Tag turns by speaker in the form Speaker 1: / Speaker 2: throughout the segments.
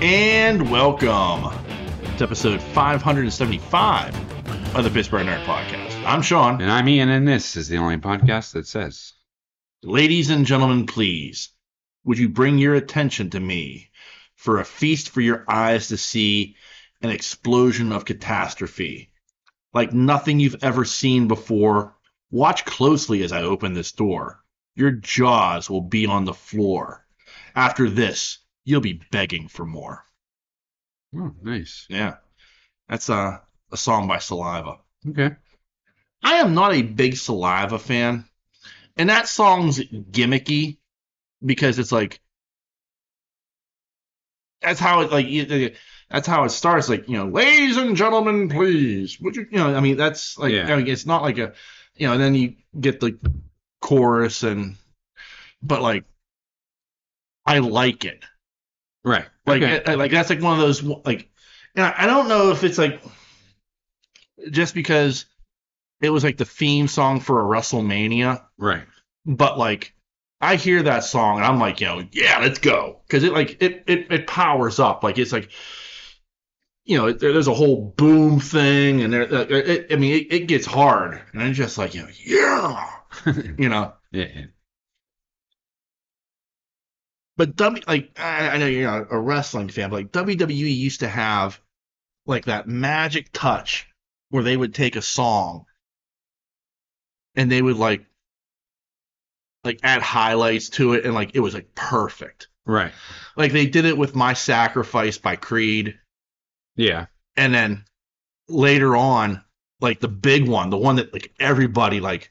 Speaker 1: And welcome to episode 575 of the Pittsburgh Nerd Podcast. I'm Sean.
Speaker 2: And I'm Ian, and this is the only podcast that says,
Speaker 1: Ladies and gentlemen, please, would you bring your attention to me for a feast for your eyes to see an explosion of catastrophe like nothing you've ever seen before? Watch closely as I open this door. Your jaws will be on the floor. After this, you'll be begging for more.
Speaker 2: oh, nice.
Speaker 1: Yeah, that's a song by Saliva.
Speaker 2: Okay.
Speaker 1: I am not a big Saliva fan, and that song's gimmicky because it's like that's how it starts. Like, ladies and gentlemen, please, would you? I mean, that's like,
Speaker 2: Yeah.
Speaker 1: I mean, it's not like a, and then you get the chorus but like, I like it.
Speaker 2: Right.
Speaker 1: Like,
Speaker 2: okay.
Speaker 1: like that's like one of those like, and I don't know if it's like just because it was like the theme song for a WrestleMania,
Speaker 2: Right.
Speaker 1: but like I hear that song and I'm like, yeah, let's go, because it powers up. Like it's like, there's a whole boom thing, and it gets hard, and I'm just like, yeah,
Speaker 2: Yeah.
Speaker 1: But I know you're not a wrestling fan, but like WWE used to have like that magic touch where they would take a song and they would like add highlights to it, and like it was like perfect.
Speaker 2: Right.
Speaker 1: Like they did it with My Sacrifice by Creed,
Speaker 2: Yeah.
Speaker 1: and then later on, like the big one, the one that like everybody like,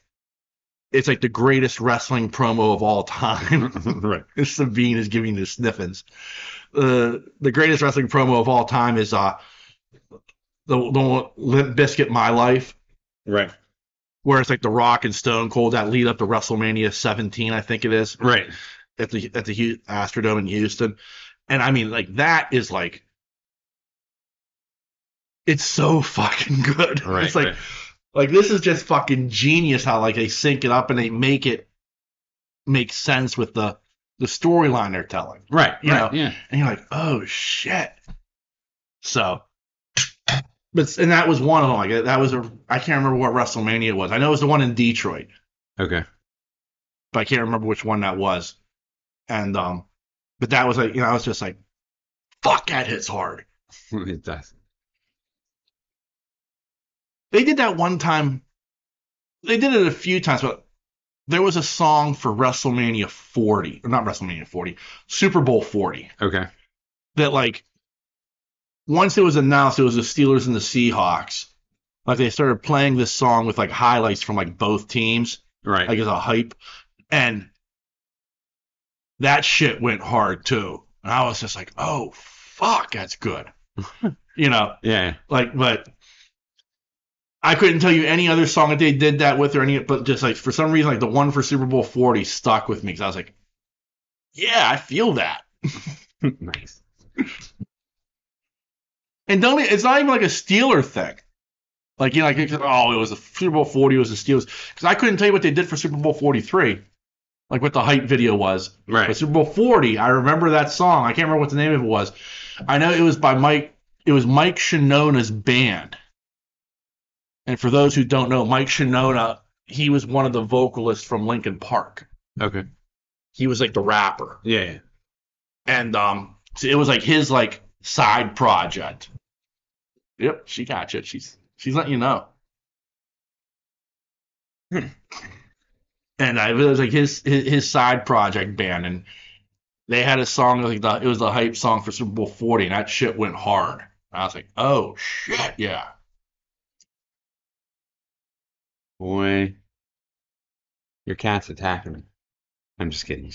Speaker 1: it's like the greatest wrestling promo of all time.
Speaker 2: Right.
Speaker 1: Sabine is giving the sniffins. The greatest wrestling promo of all time is the Limp Bizkit My Life,
Speaker 2: Right.
Speaker 1: where it's like The Rock and Stone Cold that lead up to WrestleMania 17, I think it is,
Speaker 2: Right.
Speaker 1: at the Astrodome in Houston. And I mean, like, that is like, it's so fucking good.
Speaker 2: Right.
Speaker 1: It's like, like, this is just fucking genius how like they sync it up and they make it make sense with the storyline they're telling.
Speaker 2: Right.
Speaker 1: You know?
Speaker 2: Yeah.
Speaker 1: And you're like, oh shit. So, and that was one of them. Like, that was I can't remember what WrestleMania it was. I know it was the one in Detroit,
Speaker 2: Okay.
Speaker 1: but I can't remember which one that was. And but that was like, I was just like, fuck, that hits hard.
Speaker 2: It does.
Speaker 1: They did that one time. They did it a few times, but there was a song for WrestleMania 40, or not WrestleMania 40, Super Bowl 40,
Speaker 2: Okay.
Speaker 1: that like once it was announced it was the Steelers and the Seahawks, like they started playing this song with like highlights from like both teams,
Speaker 2: Right.
Speaker 1: like as a hype, and that shit went hard too. And I was just like, oh fuck, that's good.
Speaker 2: Yeah.
Speaker 1: Like, but I couldn't tell you any other song that they did that with, but just like for some reason, like the one for Super Bowl 40 stuck with me because I was like, yeah, I feel that.
Speaker 2: Nice.
Speaker 1: And it's not even like a Steeler thing. Like, like, oh, it was a Super Bowl 40, it was the Steelers. Because I couldn't tell you what they did for Super Bowl 43, like what the hype video was.
Speaker 2: Right.
Speaker 1: But Super Bowl 40, I remember that song. I can't remember what the name of it was. I know it was by Mike Shinoda's band. And for those who don't know, Mike Shinoda, he was one of the vocalists from Linkin Park.
Speaker 2: Okay.
Speaker 1: He was like the rapper.
Speaker 2: Yeah.
Speaker 1: And so it was like his like side project. Yep, she got you. She's letting you know. And it was like his side project band, and they had a song like it was the hype song for Super Bowl 40, and that shit went hard. And I was like, oh shit, yeah.
Speaker 2: Boy, your cat's attacking me. I'm just kidding.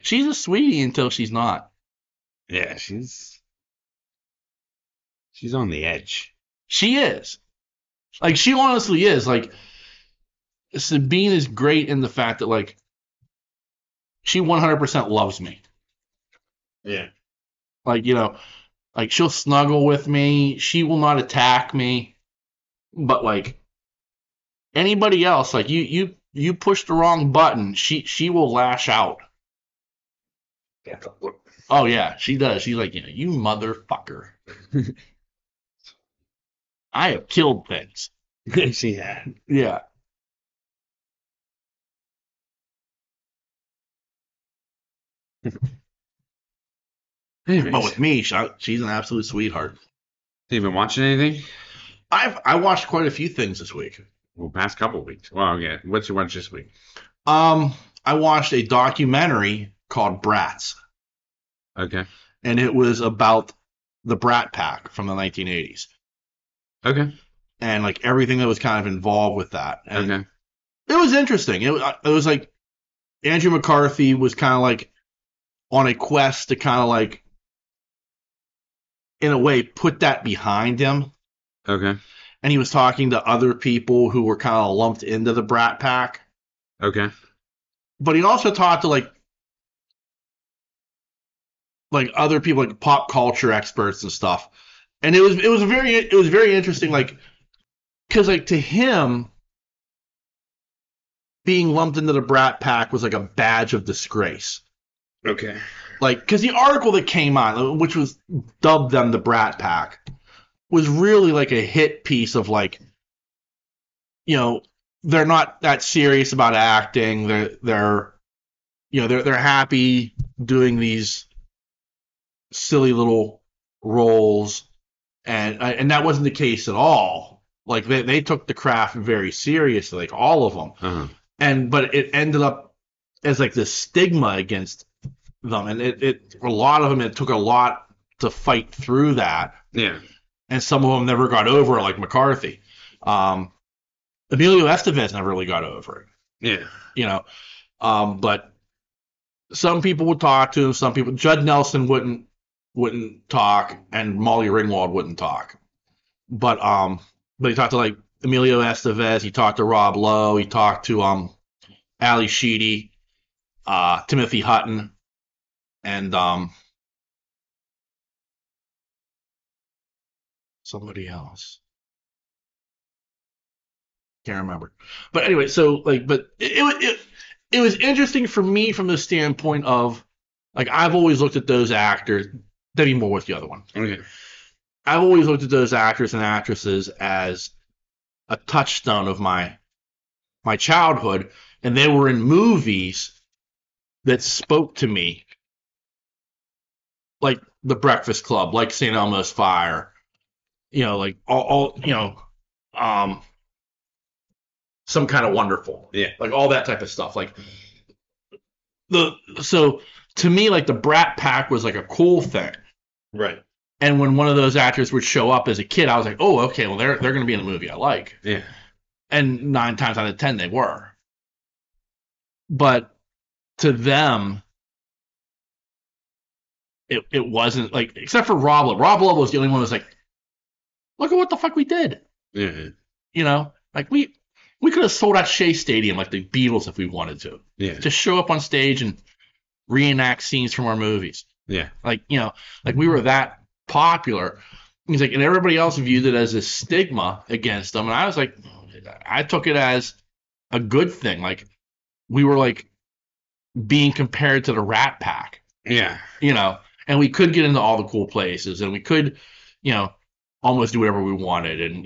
Speaker 1: She's a sweetie until she's not.
Speaker 2: Yeah, she's on the edge.
Speaker 1: She is. Like, she honestly is. Like, Sabine is great in the fact that, like, she 100% loves me.
Speaker 2: Yeah.
Speaker 1: Like, like, she'll snuggle with me. She will not attack me. But, like, anybody else, like, you push the wrong button, she will lash out. Oh yeah, she does. She's like, you motherfucker. I have killed things.
Speaker 2: She had.
Speaker 1: Yeah. But
Speaker 2: Anyways,
Speaker 1: with me, she's an absolute sweetheart.
Speaker 2: have you been watching anything?
Speaker 1: I watched quite a few things this week.
Speaker 2: Well, past couple of weeks. Well, yeah. What's you watch this week?
Speaker 1: Um, I watched a documentary called Brats,
Speaker 2: Okay.
Speaker 1: and it was about the Brat Pack from the 1980s,
Speaker 2: Okay.
Speaker 1: and like everything that was kind of involved with that. And
Speaker 2: Okay.
Speaker 1: it was interesting. It was like Andrew McCarthy was kind of like on a quest to kind of like, in a way, put that behind him.
Speaker 2: Okay.
Speaker 1: And he was talking to other people who were kind of lumped into the Brat Pack.
Speaker 2: Okay.
Speaker 1: But he also talked to like other people, like pop culture experts and stuff. And it was very interesting, like, because like to him, being lumped into the Brat Pack was like a badge of disgrace.
Speaker 2: Okay.
Speaker 1: Like, because the article that came out, which was dubbed them the Brat Pack, was really like a hit piece of like, they're not that serious about acting. They're happy doing these silly little roles, and that wasn't the case at all. Like they took the craft very seriously, like all of them. But it ended up as like this stigma against them, and it a lot of them, it took a lot to fight through that.
Speaker 2: Yeah.
Speaker 1: And some of them never got over it, like McCarthy. Emilio Estevez never really got over it.
Speaker 2: Yeah.
Speaker 1: But some people would talk to him. Some people, Judd Nelson wouldn't talk, and Molly Ringwald wouldn't talk. But he talked to like Emilio Estevez. He talked to Rob Lowe. He talked to Ali Sheedy, Timothy Hutton, and somebody else. Can't remember. But anyway, so like, but it was interesting for me from the standpoint of like, I've always looked at those actors. Demi Moore was the other one.
Speaker 2: Okay.
Speaker 1: I've always looked at those actors and actresses as a touchstone of my childhood, and they were in movies that spoke to me, like The Breakfast Club, like St. Elmo's Fire, like all Some Kind of Wonderful,
Speaker 2: Yeah.
Speaker 1: like all that type of stuff. Like so to me, like the Brat Pack was like a cool thing.
Speaker 2: Right.
Speaker 1: And when one of those actors would show up as a kid, I was like, oh, okay, well they're going to be in a movie I like.
Speaker 2: Yeah.
Speaker 1: And 9 times out of 10 they were. But to them, it wasn't like, except for Rob Lowe. Rob Lowe was the only one who was like, look at what the fuck we did.
Speaker 2: Yeah.
Speaker 1: Like we could have sold out Shea Stadium like the Beatles if we wanted to.
Speaker 2: Yeah.
Speaker 1: Just show up on stage and reenact scenes from our movies.
Speaker 2: Yeah.
Speaker 1: Like we were that popular. He's like, and everybody else viewed it as a stigma against them. And I was like, I took it as a good thing. Like, we were like being compared to the Rat Pack.
Speaker 2: Yeah.
Speaker 1: And we could get into all the cool places, and we could, almost do whatever we wanted. And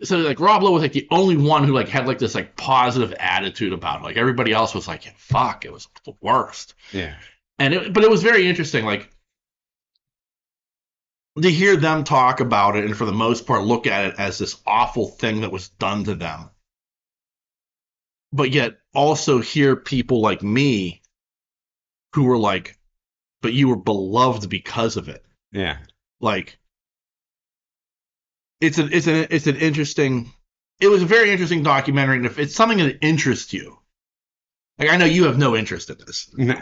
Speaker 1: so like Rob Lowe was like the only one who like had like this like positive attitude about it. Like everybody else was like, fuck, it was the worst.
Speaker 2: Yeah.
Speaker 1: But it was very interesting, like, to hear them talk about it, and for the most part look at it as this awful thing that was done to them. But yet also hear people like me who were like, but you were beloved because of it.
Speaker 2: Yeah.
Speaker 1: Like, it was a very interesting documentary, and if it's something that interests you, like, I know you have no interest in this.
Speaker 2: No.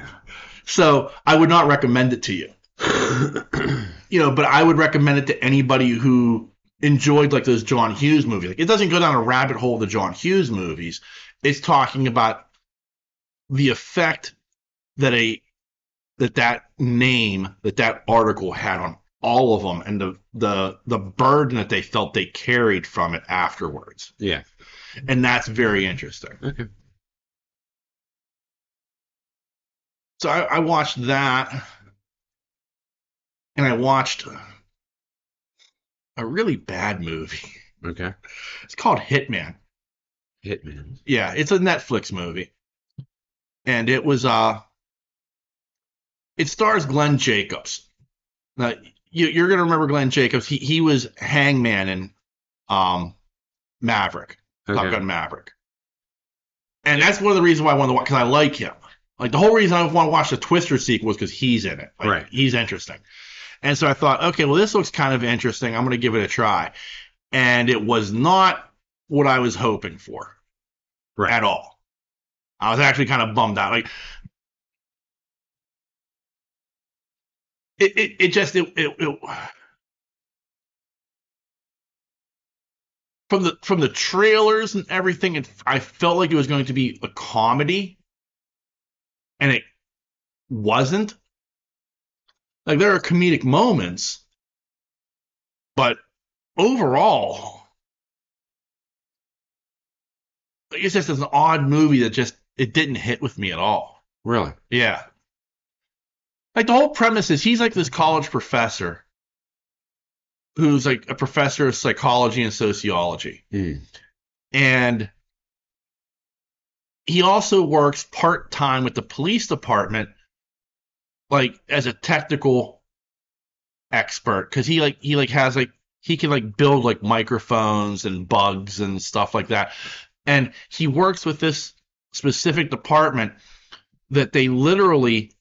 Speaker 1: So I would not recommend it to you. But I would recommend it to anybody who enjoyed like those John Hughes movies. Like, it doesn't go down a rabbit hole of the John Hughes movies. It's talking about the effect that that article had on all of them, and the burden that they felt they carried from it afterwards.
Speaker 2: Yeah.
Speaker 1: And that's very interesting.
Speaker 2: Okay.
Speaker 1: So I watched that, and I watched a really bad movie.
Speaker 2: Okay.
Speaker 1: It's called Hitman.
Speaker 2: Hitman.
Speaker 1: Yeah, it's a Netflix movie, and it stars Glenn Jacobs. Now, you're gonna remember Glenn Jacobs. He was Hangman in Maverick, Top
Speaker 2: Okay.
Speaker 1: Gun Maverick, and that's one of the reasons why I wanted to watch, because I like him. Like the whole reason I want to watch the Twister sequel was because he's in it. Like,
Speaker 2: Right.
Speaker 1: he's interesting. And so I thought, okay, well, this looks kind of interesting. I'm going to give it a try. And it was not what I was hoping for
Speaker 2: Right.
Speaker 1: at all. I was actually kind of bummed out. Like, it from the trailers and everything, I felt like it was going to be a comedy, and it wasn't. Like, there are comedic moments, but overall, it's just an odd movie that just it didn't hit with me at all.
Speaker 2: Really?
Speaker 1: Yeah. Like, the whole premise is he's like this college professor who's like a professor of psychology and sociology.
Speaker 2: Mm.
Speaker 1: And he also works part-time with the police department, like as a technical expert, because he can like build like microphones and bugs and stuff like that. And he works with this specific department that they literally,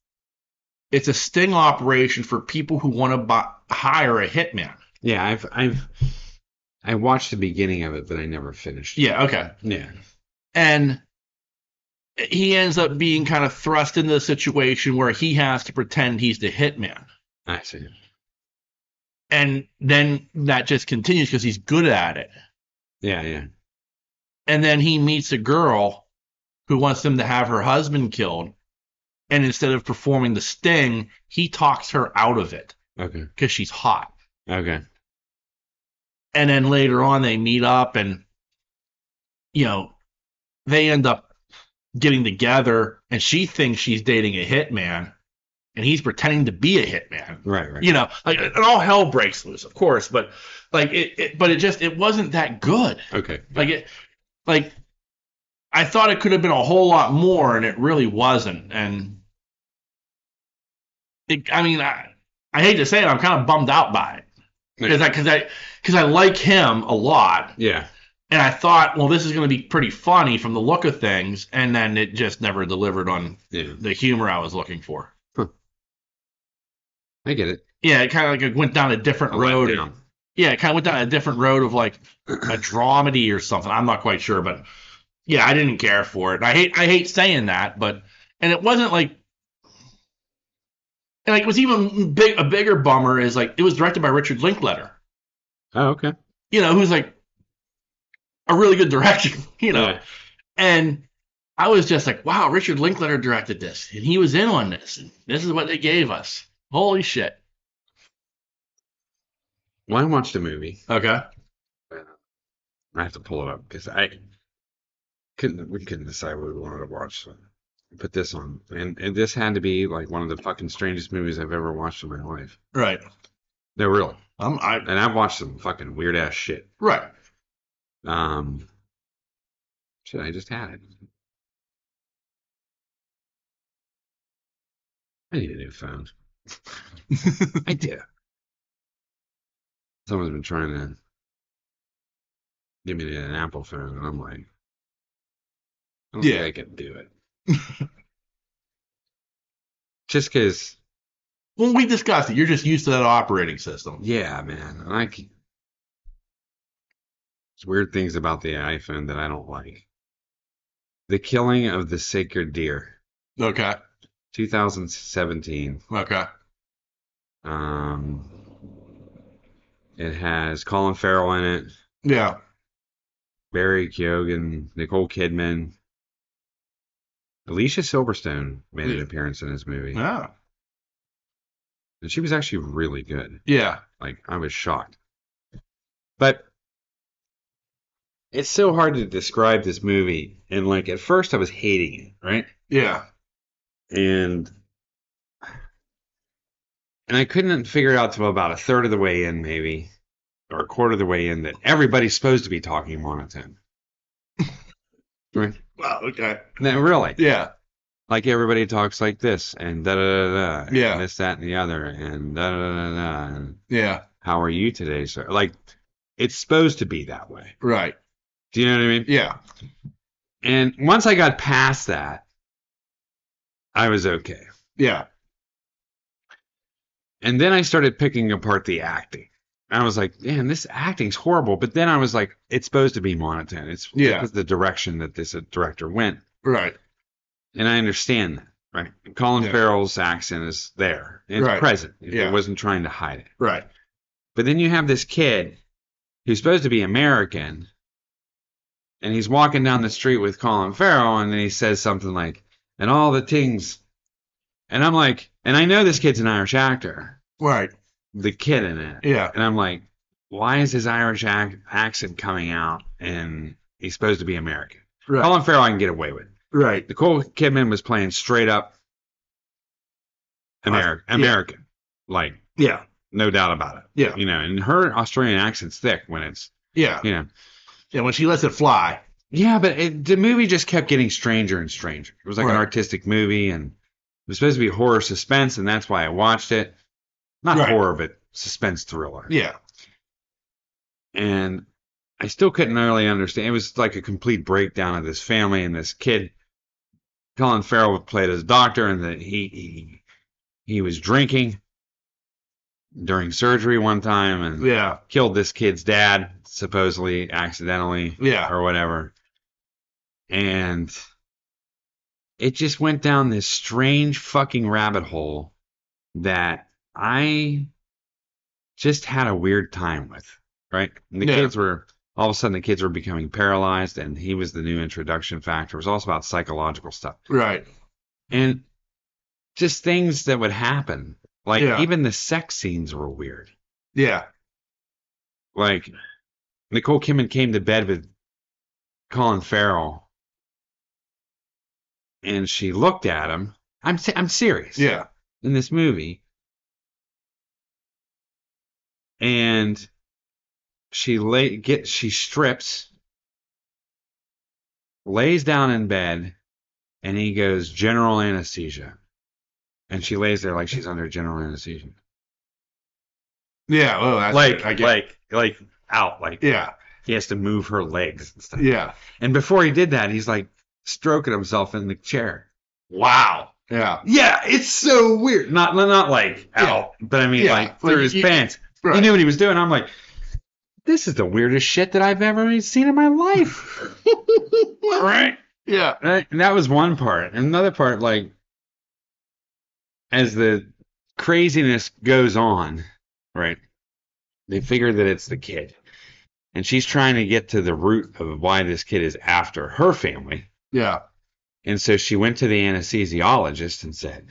Speaker 1: it's a sting operation for people who want to hire a hitman.
Speaker 2: Yeah, I watched the beginning of it, but I never finished.
Speaker 1: Yeah, okay.
Speaker 2: Yeah.
Speaker 1: And he ends up being kind of thrust into the situation where he has to pretend he's the hitman.
Speaker 2: I see.
Speaker 1: And then that just continues because he's good at it.
Speaker 2: Yeah, yeah.
Speaker 1: And then he meets a girl who wants him to have her husband killed. And instead of performing the sting, he talks her out of it.
Speaker 2: Okay.
Speaker 1: Because she's hot.
Speaker 2: Okay.
Speaker 1: And then later on, they meet up and, they end up getting together, and she thinks she's dating a hitman, and he's pretending to be a hitman.
Speaker 2: Right, right.
Speaker 1: Like, and all hell breaks loose, of course, but like it wasn't that good.
Speaker 2: Okay.
Speaker 1: Like I thought it could have been a whole lot more, and it really wasn't. And I hate to say it, I'm kind of bummed out by it because I like him a lot.
Speaker 2: Yeah.
Speaker 1: And I thought, well, this is going to be pretty funny from the look of things, and then it just never delivered on the humor I was looking for.
Speaker 2: Huh. I get it.
Speaker 1: Yeah, it kind of like went down a different road. Yeah, it kind of went down a different road of like a dramedy or something. I'm not quite sure, but yeah, I didn't care for it. I hate saying that, and it wasn't like, and like it was even a bigger bummer is like it was directed by Richard Linklater.
Speaker 2: Oh, okay.
Speaker 1: Who's like a really good director,
Speaker 2: Yeah.
Speaker 1: And I was just like, wow, Richard Linklater directed this, and he was in on this, and this is what they gave us. Holy shit.
Speaker 2: Well, I watched a movie.
Speaker 1: Okay.
Speaker 2: I have to pull it up because we couldn't decide what we wanted to watch. So I put this on, and this had to be like one of the fucking strangest movies I've ever watched in my life.
Speaker 1: Right.
Speaker 2: No, really.
Speaker 1: And
Speaker 2: I've watched some fucking weird ass shit.
Speaker 1: Right.
Speaker 2: Shit, I just had it. I need a new phone. I do. Someone's been trying to give me an Apple phone, and I'm like, I don't think I can do it. Just because.
Speaker 1: When we discussed it, you're just used to that operating system.
Speaker 2: Yeah, man. There's weird things about the iPhone that I don't like. The Killing of the Sacred Deer.
Speaker 1: Okay.
Speaker 2: 2017.
Speaker 1: Okay.
Speaker 2: It has Colin Farrell in it.
Speaker 1: Yeah.
Speaker 2: Barry Keoghan, Nicole Kidman. Alicia Silverstone made an appearance in this movie.
Speaker 1: Yeah.
Speaker 2: And she was actually really good.
Speaker 1: Yeah.
Speaker 2: Like, I was shocked. But it's so hard to describe this movie. And, like, at first I was hating it, right?
Speaker 1: Yeah.
Speaker 2: And And I couldn't figure it out till about a third of the way in, maybe, or a quarter of the way in, that everybody's supposed to be talking monotone. Right?
Speaker 1: Wow. Okay.
Speaker 2: No, really.
Speaker 1: Yeah.
Speaker 2: Like everybody talks like this, and da da da da,
Speaker 1: Yeah.
Speaker 2: and this, that, and the other, and da da da da. And
Speaker 1: Yeah.
Speaker 2: how are you today, sir? Like, it's supposed to be that way.
Speaker 1: Right.
Speaker 2: Do you know what I mean?
Speaker 1: Yeah.
Speaker 2: And once I got past that, I was okay.
Speaker 1: Yeah.
Speaker 2: And then I started picking apart the acting. I was like, man, this acting's horrible. But then I was like, it's supposed to be monotone. It's because the direction that this director went.
Speaker 1: Right.
Speaker 2: And I understand that, right? Colin Farrell's accent is there. It's present. It wasn't trying to hide it.
Speaker 1: Right.
Speaker 2: But then you have this kid who's supposed to be American, and he's walking down the street with Colin Farrell, and then he says something like, and all the things. And I'm like, and I know this kid's an Irish actor.
Speaker 1: Right.
Speaker 2: The kid in it.
Speaker 1: Yeah.
Speaker 2: And I'm like, why is his Irish accent coming out, and he's supposed to be American?
Speaker 1: Right.
Speaker 2: Colin Farrell I can get away with.
Speaker 1: Right.
Speaker 2: Nicole Kidman was playing straight up American. Like,
Speaker 1: yeah.
Speaker 2: No doubt about it.
Speaker 1: Yeah.
Speaker 2: You know, and her Australian accent's thick when it's,
Speaker 1: yeah.
Speaker 2: You know.
Speaker 1: Yeah, when she lets it fly.
Speaker 2: Yeah, but the movie just kept getting stranger and stranger. It was like an artistic movie, and it was supposed to be horror suspense, and that's why I watched it. Not horror, but suspense thriller.
Speaker 1: Yeah.
Speaker 2: And I still couldn't really understand. It was like a complete breakdown of this family and this kid. Colin Farrell played as a doctor, and that he was drinking during surgery one time, and killed this kid's dad, supposedly accidentally, or whatever. And it just went down this strange fucking rabbit hole that I just had a weird time with, right? And the kids were, all of a sudden the kids were becoming paralyzed, and he was the new introduction factor. It was also about psychological stuff.
Speaker 1: Right.
Speaker 2: And just things that would happen. Like, even the sex scenes were weird.
Speaker 1: Yeah.
Speaker 2: Like, Nicole Kidman came to bed with Colin Farrell, and she looked at him. I'm serious.
Speaker 1: Yeah.
Speaker 2: In this movie. And she strips, lays down in bed, and he goes, general anesthesia. And she lays there like she's under general anesthesia.
Speaker 1: Yeah, well, that's
Speaker 2: like out, like he has to move her legs and stuff.
Speaker 1: Yeah.
Speaker 2: And before he did that, he's like stroking himself in the chair.
Speaker 1: Wow. Yeah.
Speaker 2: Yeah, it's so weird. Not like out, but I mean like through his pants. Right. He knew what he was doing. I'm like, this is the weirdest shit that I've ever seen in my life. Right?
Speaker 1: Yeah.
Speaker 2: And that was one part. And another part, like, as the craziness goes on, right, they figure that it's the kid. And she's trying to get to the root of why this kid is after her family.
Speaker 1: Yeah.
Speaker 2: And so she went to the anesthesiologist and said,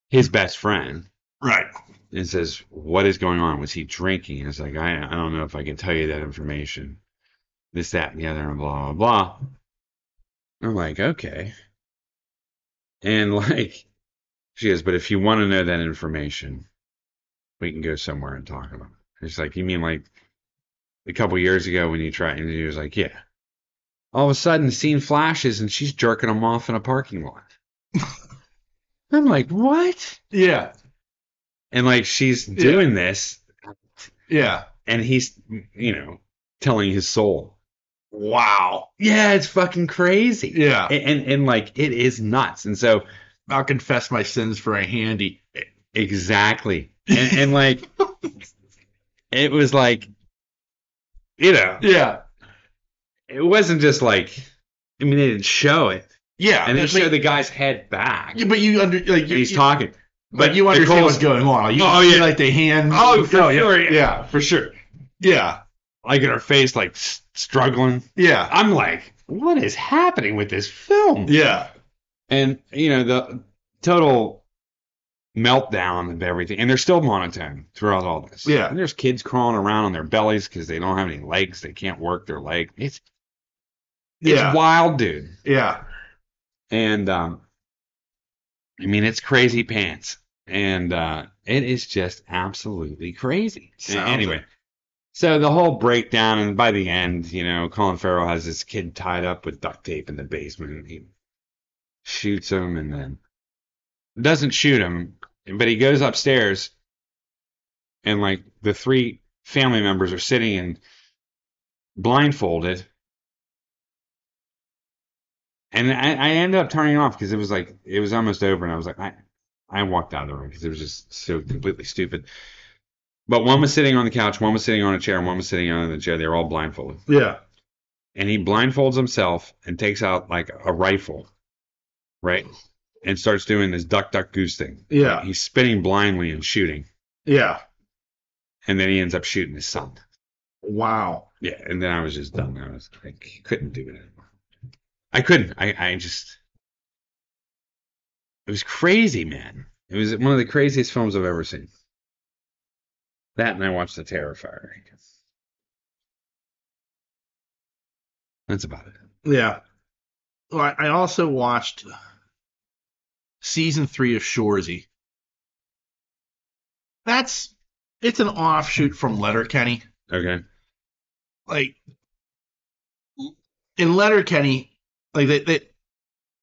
Speaker 2: his best friend.
Speaker 1: Right.
Speaker 2: And says, what is going on? Was he drinking? And it's like, I don't know if I can tell you that information. This, that, and the other, and blah, blah, blah. I'm like, okay. And like, she goes, but if you want to know that information, we can go somewhere and talk about it. It's like, you mean like a couple years ago when you tried? And he was like, yeah. All of a sudden, the scene flashes and she's jerking him off in a parking lot. I'm like, what?
Speaker 1: Yeah.
Speaker 2: And like, she's doing this.
Speaker 1: Yeah.
Speaker 2: And he's, telling his soul.
Speaker 1: Wow.
Speaker 2: Yeah, it's fucking crazy.
Speaker 1: Yeah.
Speaker 2: And like, it is nuts. And so,
Speaker 1: I'll confess my sins for a handy.
Speaker 2: Exactly. And like, it was like,
Speaker 1: Yeah.
Speaker 2: It wasn't just like, they didn't show it.
Speaker 1: Yeah.
Speaker 2: And they show the guy's head back.
Speaker 1: Yeah, but
Speaker 2: he's talking.
Speaker 1: But you understand what's going on. You see like the hand.
Speaker 2: Oh, for sure.
Speaker 1: Yeah, for sure. Yeah.
Speaker 2: Like in her face, like struggling.
Speaker 1: Yeah.
Speaker 2: I'm like, what is happening with this film?
Speaker 1: Yeah.
Speaker 2: And, the total meltdown of everything. And they're still monotone throughout all this.
Speaker 1: Yeah.
Speaker 2: And there's kids crawling around on their bellies because they don't have any legs. They can't work their leg. It's wild, dude.
Speaker 1: Yeah.
Speaker 2: And, it's crazy pants. And It is just absolutely crazy.
Speaker 1: Sounds
Speaker 2: Anyway, so the whole breakdown, and by the end, Colin Farrell has this kid tied up with duct tape in the basement, and he shoots him, and then doesn't shoot him, but he goes upstairs, and like the three family members are sitting and blindfolded, and I ended up turning it off because it was almost over, and I was like, I walked out of the room because it was just so completely stupid. But one was sitting on the couch, one was sitting on a chair, and one was sitting on the chair. They were all blindfolded.
Speaker 1: Yeah.
Speaker 2: And he blindfolds himself and takes out like a rifle, right? And starts doing this duck, duck, goose thing.
Speaker 1: Yeah.
Speaker 2: He's spinning blindly and shooting.
Speaker 1: Yeah.
Speaker 2: And then he ends up shooting his son.
Speaker 1: Wow.
Speaker 2: Yeah. And then I was just done. I was like, couldn't do it anymore. I couldn't. I just. It was crazy, man. It was one of the craziest films I've ever seen. That, and I watched The Terrifier. That's about it.
Speaker 1: Yeah. Well, I also watched season 3 of Shorsy. It's an offshoot from Letterkenny.
Speaker 2: Okay.
Speaker 1: Like in Letterkenny, like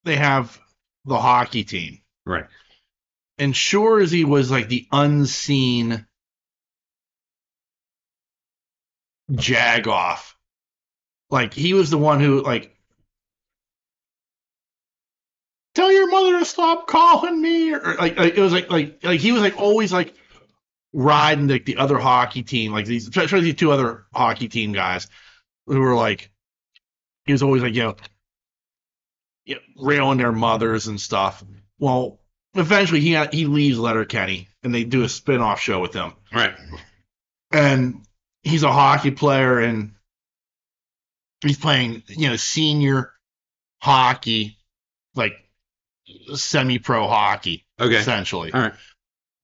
Speaker 1: they have the hockey team.
Speaker 2: Right.
Speaker 1: And Shorsy was like the unseen jagoff. Like he was the one who like tell your mother to stop calling me, or like it was like he was like always like riding the other hockey team, like these, especially these two other hockey team guys who were like, he was always like, railing their mothers and stuff. Well, eventually he leaves Letterkenny and they do a spin-off show with him.
Speaker 2: Right.
Speaker 1: And he's a hockey player and he's playing, senior hockey, like semi-pro hockey, essentially.
Speaker 2: All right.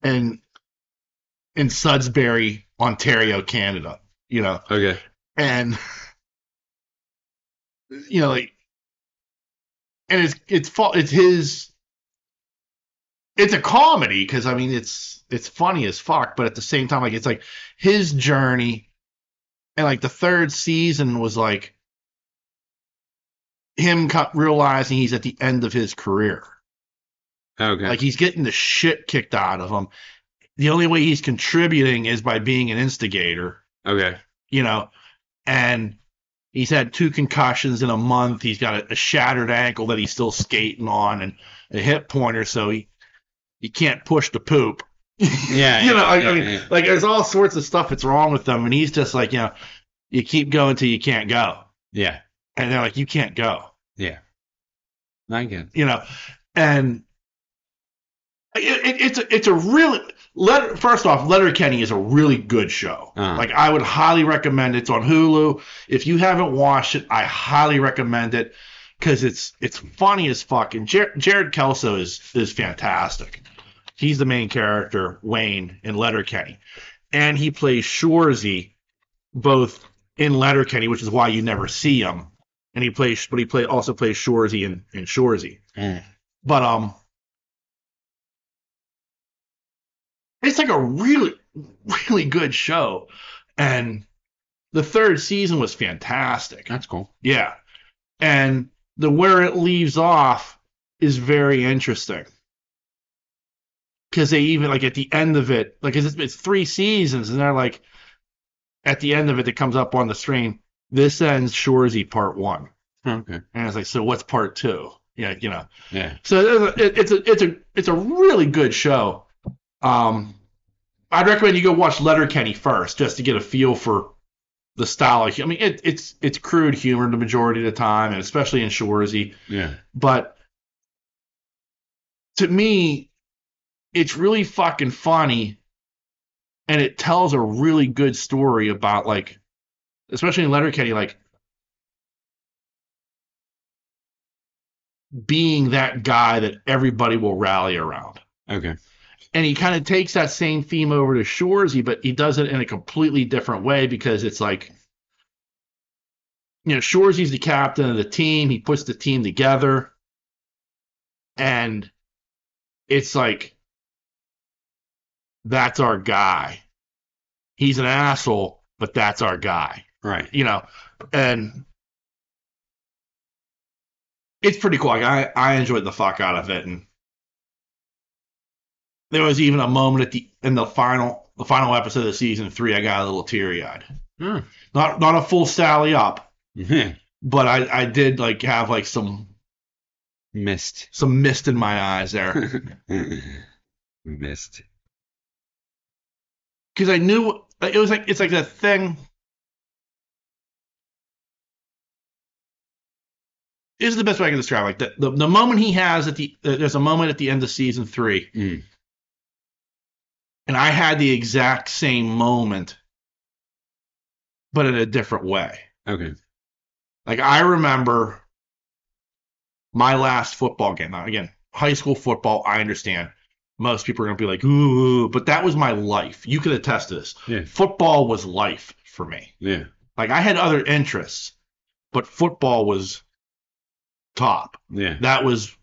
Speaker 1: And in Sudbury, Ontario, Canada,
Speaker 2: Okay.
Speaker 1: and like, and it's his. It's a comedy because I mean it's funny as fuck, but at the same time, like it's like his journey, and like the third season was like him realizing he's at the end of his career.
Speaker 2: Okay.
Speaker 1: Like he's getting the shit kicked out of him. The only way he's contributing is by being an instigator.
Speaker 2: Okay.
Speaker 1: And he's had 2 concussions in a month. He's got a shattered ankle that he's still skating on and a hip pointer, so he can't push the poop.
Speaker 2: Yeah.
Speaker 1: I mean, like there's all sorts of stuff that's wrong with them, and he's just like, you keep going till you can't go.
Speaker 2: Yeah.
Speaker 1: And they're like, you can't go.
Speaker 2: Yeah. I get it.
Speaker 1: And it's a really first off, Letterkenny is a really good show. Like I would highly recommend it. It's on Hulu. If you haven't watched it, I highly recommend it because it's funny as fuck. And Jared Kelso is fantastic. He's the main character, Wayne, in Letterkenny, and he plays Shorsy both in Letterkenny, which is why you never see him, and he also plays Shorsy in Shorsy. But it's like a really, really good show. And the third season was fantastic.
Speaker 2: That's cool.
Speaker 1: Yeah. And where it leaves off is very interesting. Because they even, like, at the end of it, like, it's 3 seasons, and they're like, at the end of it, it comes up on the screen, this ends Shorsy part 1.
Speaker 2: Okay.
Speaker 1: And it's like, so what's part 2? Yeah,
Speaker 2: Yeah.
Speaker 1: So it's a really good show. I'd recommend you go watch Letterkenny first, just to get a feel for the style. I mean, it's crude humor the majority of the time, and especially in Shorsy.
Speaker 2: Yeah.
Speaker 1: But to me, it's really fucking funny, and it tells a really good story about, like, especially in Letterkenny, like, being that guy that everybody will rally around.
Speaker 2: Okay.
Speaker 1: And he kind of takes that same theme over to Shorsy, but he does it in a completely different way because it's like, Shorsy's the captain of the team. He puts the team together. And it's like, that's our guy. He's an asshole, but that's our guy.
Speaker 2: Right.
Speaker 1: And it's pretty cool. Like I enjoyed the fuck out of it, and there was even a moment in the final episode of season 3. I got a little teary eyed. Not a full Sally up, but I did like have like some
Speaker 2: mist
Speaker 1: in my eyes there.
Speaker 2: Mist.
Speaker 1: Because I knew it's like that thing. This is the best way I can describe it. Like the moment he has there's a moment at the end of season 3, and I had the exact same moment, but in a different way.
Speaker 2: Okay.
Speaker 1: Like I remember my last football game. Now, again, high school football. I understand. Most people are going to be like, ooh, but that was my life. You can attest to this.
Speaker 2: Yeah.
Speaker 1: Football was life for me.
Speaker 2: Yeah.
Speaker 1: Like I had other interests, but football was top.
Speaker 2: Yeah.
Speaker 1: That was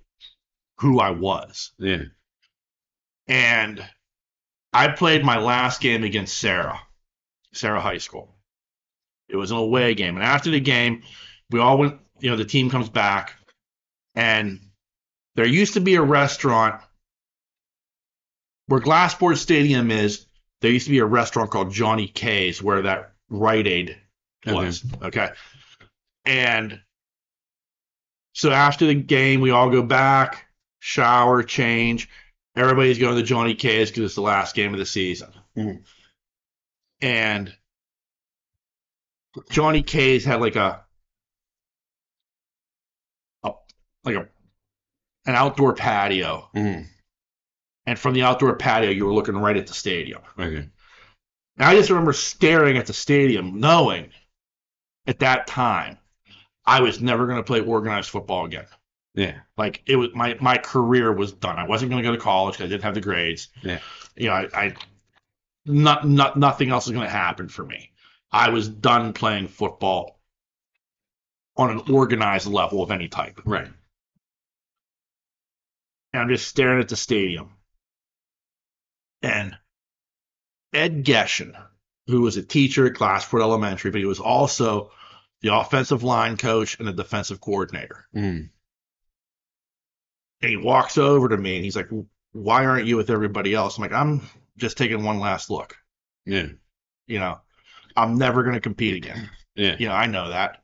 Speaker 1: who I was.
Speaker 2: Yeah.
Speaker 1: And I played my last game against Sarah High School. It was an away game. And after the game, we all went, the team comes back, and there used to be a restaurant where Glassport Stadium is. There used to be a restaurant called Johnny K's where that Rite Aid was. Okay. And so after the game, we all go back, shower, change. Everybody's going to Johnny K's because it's the last game of the season.
Speaker 2: Mm-hmm.
Speaker 1: And Johnny K's had like an outdoor patio.
Speaker 2: Mm-hmm.
Speaker 1: And from the outdoor patio, you were looking right at the stadium.
Speaker 2: Okay.
Speaker 1: And I just remember staring at the stadium, knowing at that time I was never going to play organized football again.
Speaker 2: Yeah.
Speaker 1: Like it was my career was done. I wasn't going to go to college because I didn't have the grades.
Speaker 2: Yeah.
Speaker 1: Nothing else was going to happen for me. I was done playing football on an organized level of any type.
Speaker 2: Right.
Speaker 1: And I'm just staring at the stadium. And Ed Geshin, who was a teacher at Glassport Elementary, but he was also the offensive line coach and the defensive coordinator.
Speaker 2: Mm.
Speaker 1: And he walks over to me and he's like, why aren't you with everybody else? I'm like, I'm just taking one last look.
Speaker 2: Yeah.
Speaker 1: I'm never going to compete again.
Speaker 2: Yeah.
Speaker 1: I know that.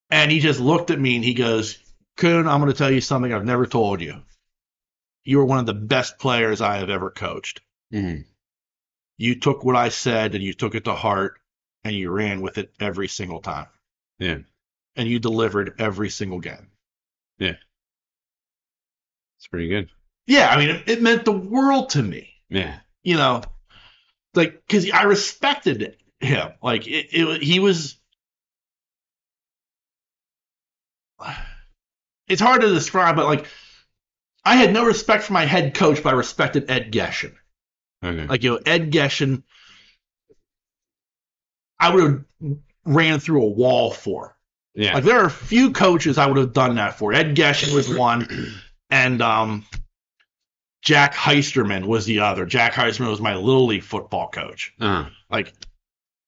Speaker 1: And he just looked at me and he goes, Kuhn, I'm going to tell you something I've never told you. You were one of the best players I have ever coached.
Speaker 2: Mm-hmm.
Speaker 1: You took what I said and you took it to heart and you ran with it every single time.
Speaker 2: Yeah. And
Speaker 1: you delivered every single game.
Speaker 2: Yeah. It's pretty good.
Speaker 1: Yeah, I mean, it meant the world to me.
Speaker 2: Yeah.
Speaker 1: Like, because I respected him. Like, he was. It's hard to describe, but like, I had no respect for my head coach, but I respected Ed Geshin.
Speaker 2: Okay.
Speaker 1: Like, Ed Geshin, I would have ran through a wall for.
Speaker 2: Yeah.
Speaker 1: Like, there are a few coaches I would have done that for. Ed Geshin was one, and Jack Heisterman was the other. Jack Heisterman was my Little League football coach.
Speaker 2: Uh-huh.
Speaker 1: Like,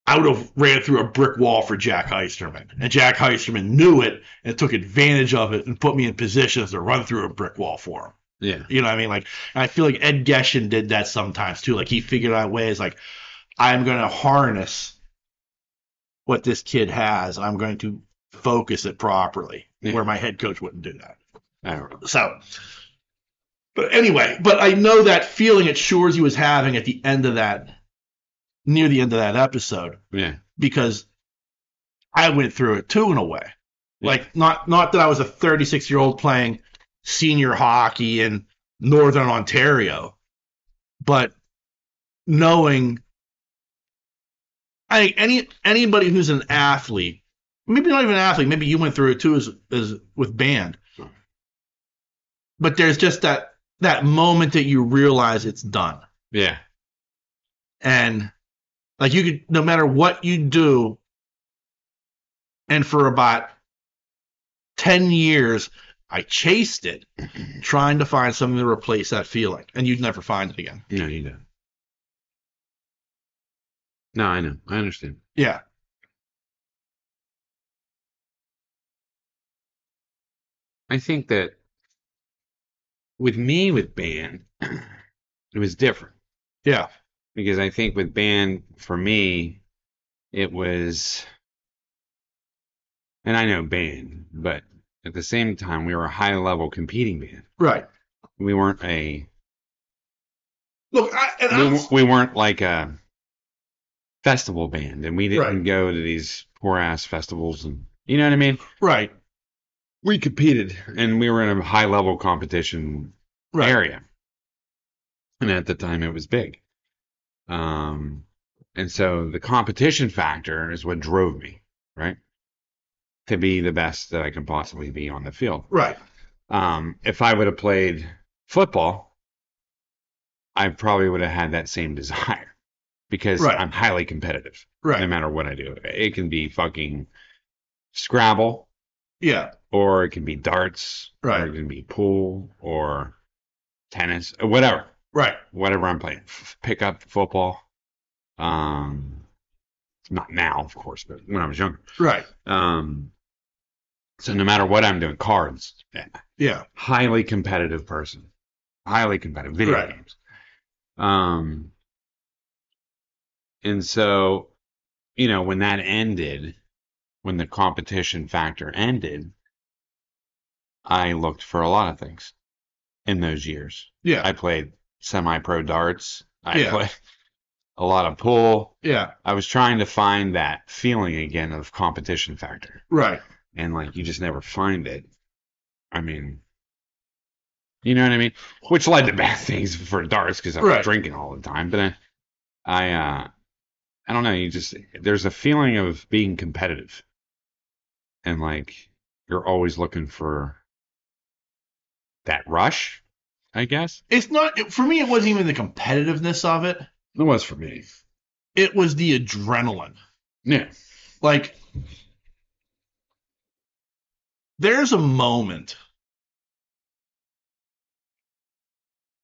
Speaker 1: I would have ran through a brick wall for Jack Heisterman. And Jack Heisterman knew it and took advantage of it and put me in positions to run through a brick wall for him.
Speaker 2: Yeah.
Speaker 1: You know what I mean? Like, and I feel like Ed Geshin did that sometimes too. Like, he figured out ways like, I'm going to harness what this kid has and I'm going to focus it properly, where my head coach wouldn't do that.
Speaker 2: I don't know.
Speaker 1: So, but anyway, but I know that feeling that Shorsy was having at the end of that, near the end of that episode.
Speaker 2: Yeah.
Speaker 1: Because I went through it too in a way. Yeah. Like, not that I was a 36-year-old playing senior hockey in Northern Ontario, but knowing anybody who's an athlete, maybe not even an athlete, maybe you went through it too as with band. But there's just that moment that you realize it's done.
Speaker 2: Yeah.
Speaker 1: And like you could, no matter what you do, and for about 10 years, I chased it, trying to find something to replace that feeling, and you'd never find it again.
Speaker 2: No, you don't. No, I know. I understand.
Speaker 1: Yeah.
Speaker 2: I think that with me, with band, it was different.
Speaker 1: Yeah.
Speaker 2: Because I think with band, for me, it was, and I know band, but at the same time, we were a high level competing band.
Speaker 1: Right.
Speaker 2: We weren't a,
Speaker 1: Look,
Speaker 2: we weren't like a festival band, and we didn't
Speaker 1: Right.
Speaker 2: go to these poor ass festivals, and you know what I mean?
Speaker 1: Right.
Speaker 2: We competed, and we were in a high level competition
Speaker 1: Right.
Speaker 2: area, and at the time, it was big. And so the competition factor is what drove me, right? To be the best that I can possibly be on the field.
Speaker 1: Right.
Speaker 2: If I would have played football, I probably would have had that same desire because
Speaker 1: Right.
Speaker 2: I'm highly competitive.
Speaker 1: Right.
Speaker 2: No matter what I do. It can be fucking Scrabble.
Speaker 1: Yeah.
Speaker 2: Or it can be darts.
Speaker 1: Right.
Speaker 2: Or it can be pool or tennis or whatever.
Speaker 1: Right.
Speaker 2: Whatever I'm playing. Pick up football. Not now, of course, but when I was younger.
Speaker 1: Right.
Speaker 2: So no matter what I'm doing, cards.
Speaker 1: Yeah.
Speaker 2: Highly competitive person. Highly competitive. Video
Speaker 1: Right.
Speaker 2: games. And so, you know, when that ended, when the competition factor ended, I looked for a lot of things in those years.
Speaker 1: Yeah.
Speaker 2: I played semi-pro darts. I
Speaker 1: Yeah.
Speaker 2: played a lot of pool.
Speaker 1: Yeah.
Speaker 2: I was trying to find that feeling again of competition factor.
Speaker 1: Right.
Speaker 2: And like you just never find it. I mean, you know what I mean? Which led to bad things for darts because I was
Speaker 1: Right.
Speaker 2: drinking all the time. But I don't know. You just there's a feeling of being competitive, and like you're always looking for that rush. I guess
Speaker 1: It's not for me. It wasn't even the competitiveness of it.
Speaker 2: it was for me.
Speaker 1: It was the adrenaline.
Speaker 2: Yeah.
Speaker 1: Like, there's a moment,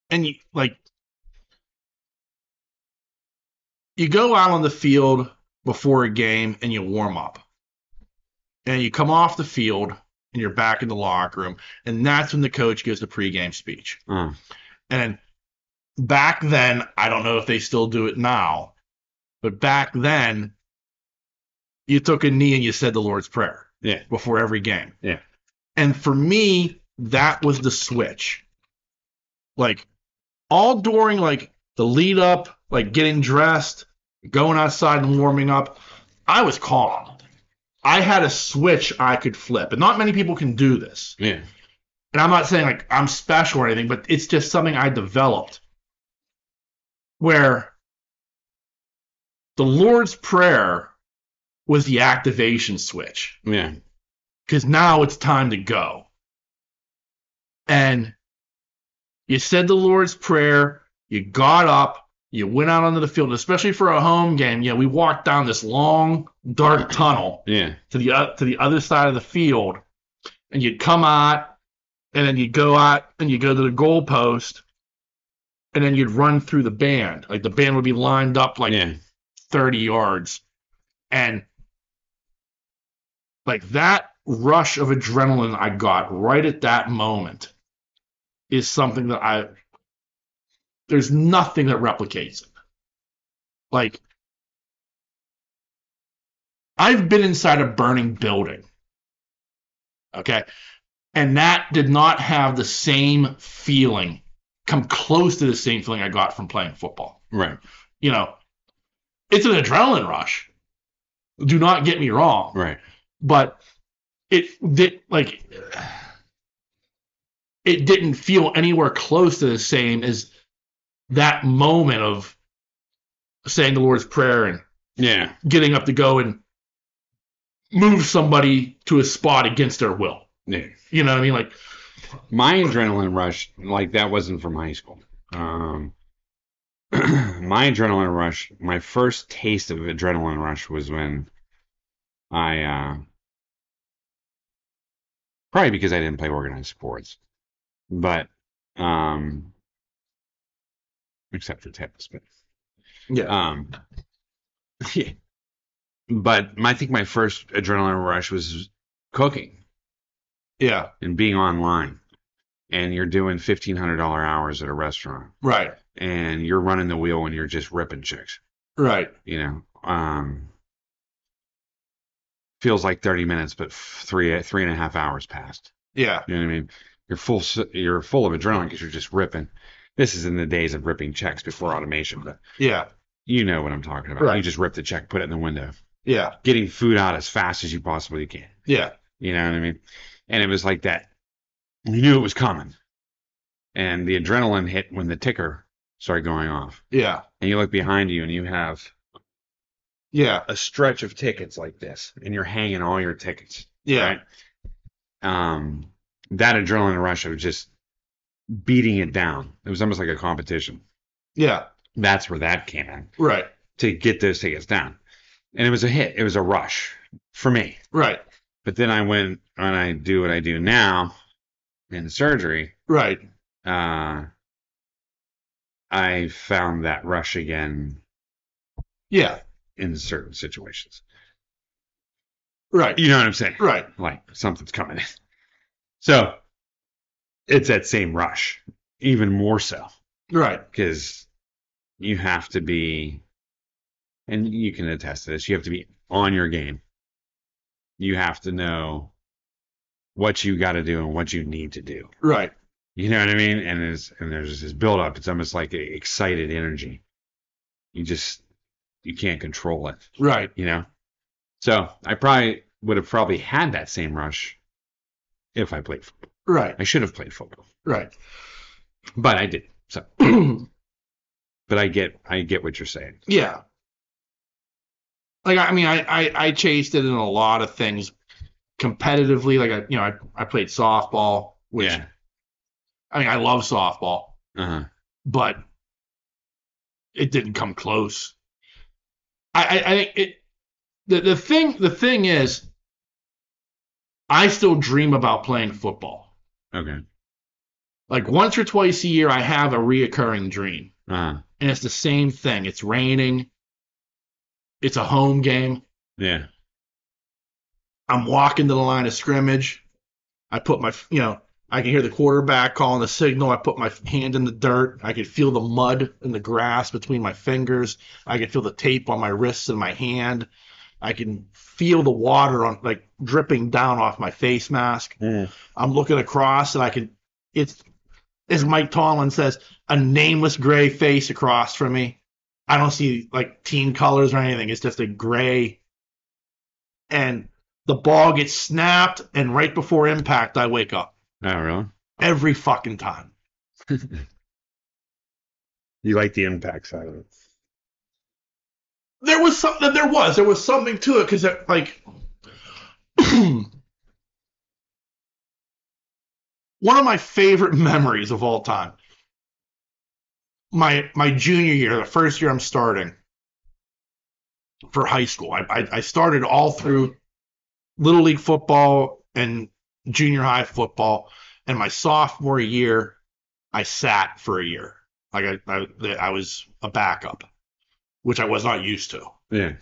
Speaker 1: and you go out on the field before a game and you warm up, and you come off the field and you're back in the locker room, and that's when the coach gives the pregame speech. And back then, I don't know if they still do it now, but back then, you took a knee and you said the Lord's Prayer.
Speaker 2: Yeah.
Speaker 1: Before every game.
Speaker 2: Yeah.
Speaker 1: And for me, that was the switch. Like, all during, like, the lead up, like, getting dressed, going outside and warming up, I was calm. I had a switch I could flip. And not many people can do this.
Speaker 2: Yeah.
Speaker 1: And I'm not saying, like, I'm special or anything, but it's just something I developed. Where the Lord's Prayer was the activation switch.
Speaker 2: Yeah.
Speaker 1: Because now it's time to go. And you said the Lord's Prayer, you got up, you went out onto the field, especially for a home game. Yeah, we walked down this long, dark tunnel
Speaker 2: Yeah.
Speaker 1: to the other side of the field, and you'd come out, and then you'd go out and you go to the goal post, and then you'd run through the band. Like the band would be lined up like 30 yards. And like that rush of adrenaline I got right at that moment is something that there's nothing that replicates it. Like, I've been inside a burning building. Okay. And that did not have the same feeling, come close to the same feeling I got from playing football.
Speaker 2: Right.
Speaker 1: You know, it's an adrenaline rush. Do not get me wrong.
Speaker 2: Right.
Speaker 1: But it didn't feel anywhere close to the same as that moment of saying the Lord's Prayer and getting up to go and move somebody to a spot against their will.
Speaker 2: Yeah.
Speaker 1: You know what I mean? Like,
Speaker 2: my adrenaline rush, like that wasn't from high school. My adrenaline rush, my first taste of adrenaline rush was when I Probably because I didn't play organized sports, but except for tennis, but
Speaker 1: Yeah.
Speaker 2: um, yeah. But I think my first adrenaline rush was cooking
Speaker 1: Yeah.
Speaker 2: and being online, and you're doing $1,500 hours at a restaurant,
Speaker 1: Right.
Speaker 2: and you're running the wheel and you're just ripping chicks.
Speaker 1: Right.
Speaker 2: You know, feels like 30 minutes, but three and a half hours passed.
Speaker 1: Yeah.
Speaker 2: You know what I mean? You're full of adrenaline because you're just ripping. This is in the days of ripping checks before automation, but
Speaker 1: Yeah.
Speaker 2: you know what I'm talking about.
Speaker 1: Right.
Speaker 2: You just rip the check, put it in the window,
Speaker 1: Yeah.
Speaker 2: getting food out as fast as you possibly can.
Speaker 1: Yeah.
Speaker 2: You know what I mean? And it was like that. You knew it was coming, and the adrenaline hit when the ticker started going off.
Speaker 1: Yeah.
Speaker 2: And you look behind you, and you have a stretch of tickets like this, and you're hanging all your tickets.
Speaker 1: Yeah.
Speaker 2: Right? That adrenaline rush of just beating it down. It was almost like a competition.
Speaker 1: Yeah.
Speaker 2: That's where that came in.
Speaker 1: Right.
Speaker 2: To get those tickets down. And it was a hit. It was a rush for me.
Speaker 1: Right.
Speaker 2: But then I went and I do what I do now in surgery.
Speaker 1: Right.
Speaker 2: I found that rush again.
Speaker 1: Yeah.
Speaker 2: In certain situations.
Speaker 1: Right.
Speaker 2: You know what I'm saying?
Speaker 1: Right.
Speaker 2: Like something's coming in. So it's that same rush, even more so.
Speaker 1: Right.
Speaker 2: Because you have to be, and you can attest to this, you have to be on your game. You have to know what you got to do and what you need to do.
Speaker 1: Right.
Speaker 2: You know what I mean? And there's this build up. It's almost like excited energy. You can't control it.
Speaker 1: Right.
Speaker 2: You know? So I would have had that same rush if I played football.
Speaker 1: Right.
Speaker 2: I should have played football.
Speaker 1: Right.
Speaker 2: But I didn't. So but I get what you're saying.
Speaker 1: Yeah. Like, I mean, I chased it in a lot of things competitively. Like, I played softball, which,
Speaker 2: Yeah.
Speaker 1: I mean, I love softball,
Speaker 2: Uh-huh.
Speaker 1: but it didn't come close. I think the thing is, I still dream about playing football.
Speaker 2: Okay.
Speaker 1: Like once or twice a year, I have a reoccurring dream.
Speaker 2: Uh-huh.
Speaker 1: And it's the same thing. It's raining. It's a home game.
Speaker 2: Yeah.
Speaker 1: I'm walking to the line of scrimmage. I put I can hear the quarterback calling the signal. I put my hand in the dirt. I can feel the mud in the grass between my fingers. I can feel the tape on my wrists and my hand. I can feel the water dripping down off my face mask.
Speaker 2: Mm.
Speaker 1: I'm looking across and it's, as Mike Tomlin says, a nameless gray face across from me. I don't see like team colors or anything. It's just a gray. And the ball gets snapped, and right before impact, I wake up.
Speaker 2: Oh, really?
Speaker 1: Every fucking time.
Speaker 2: You like the impact side of it.
Speaker 1: There was something to it because like one of my favorite memories of all time. My junior year, the first year I'm starting for high school. I started all through Little League football and junior high football, and my sophomore year, I sat for a year. Like I was a backup, which I was not used to.
Speaker 2: Yeah.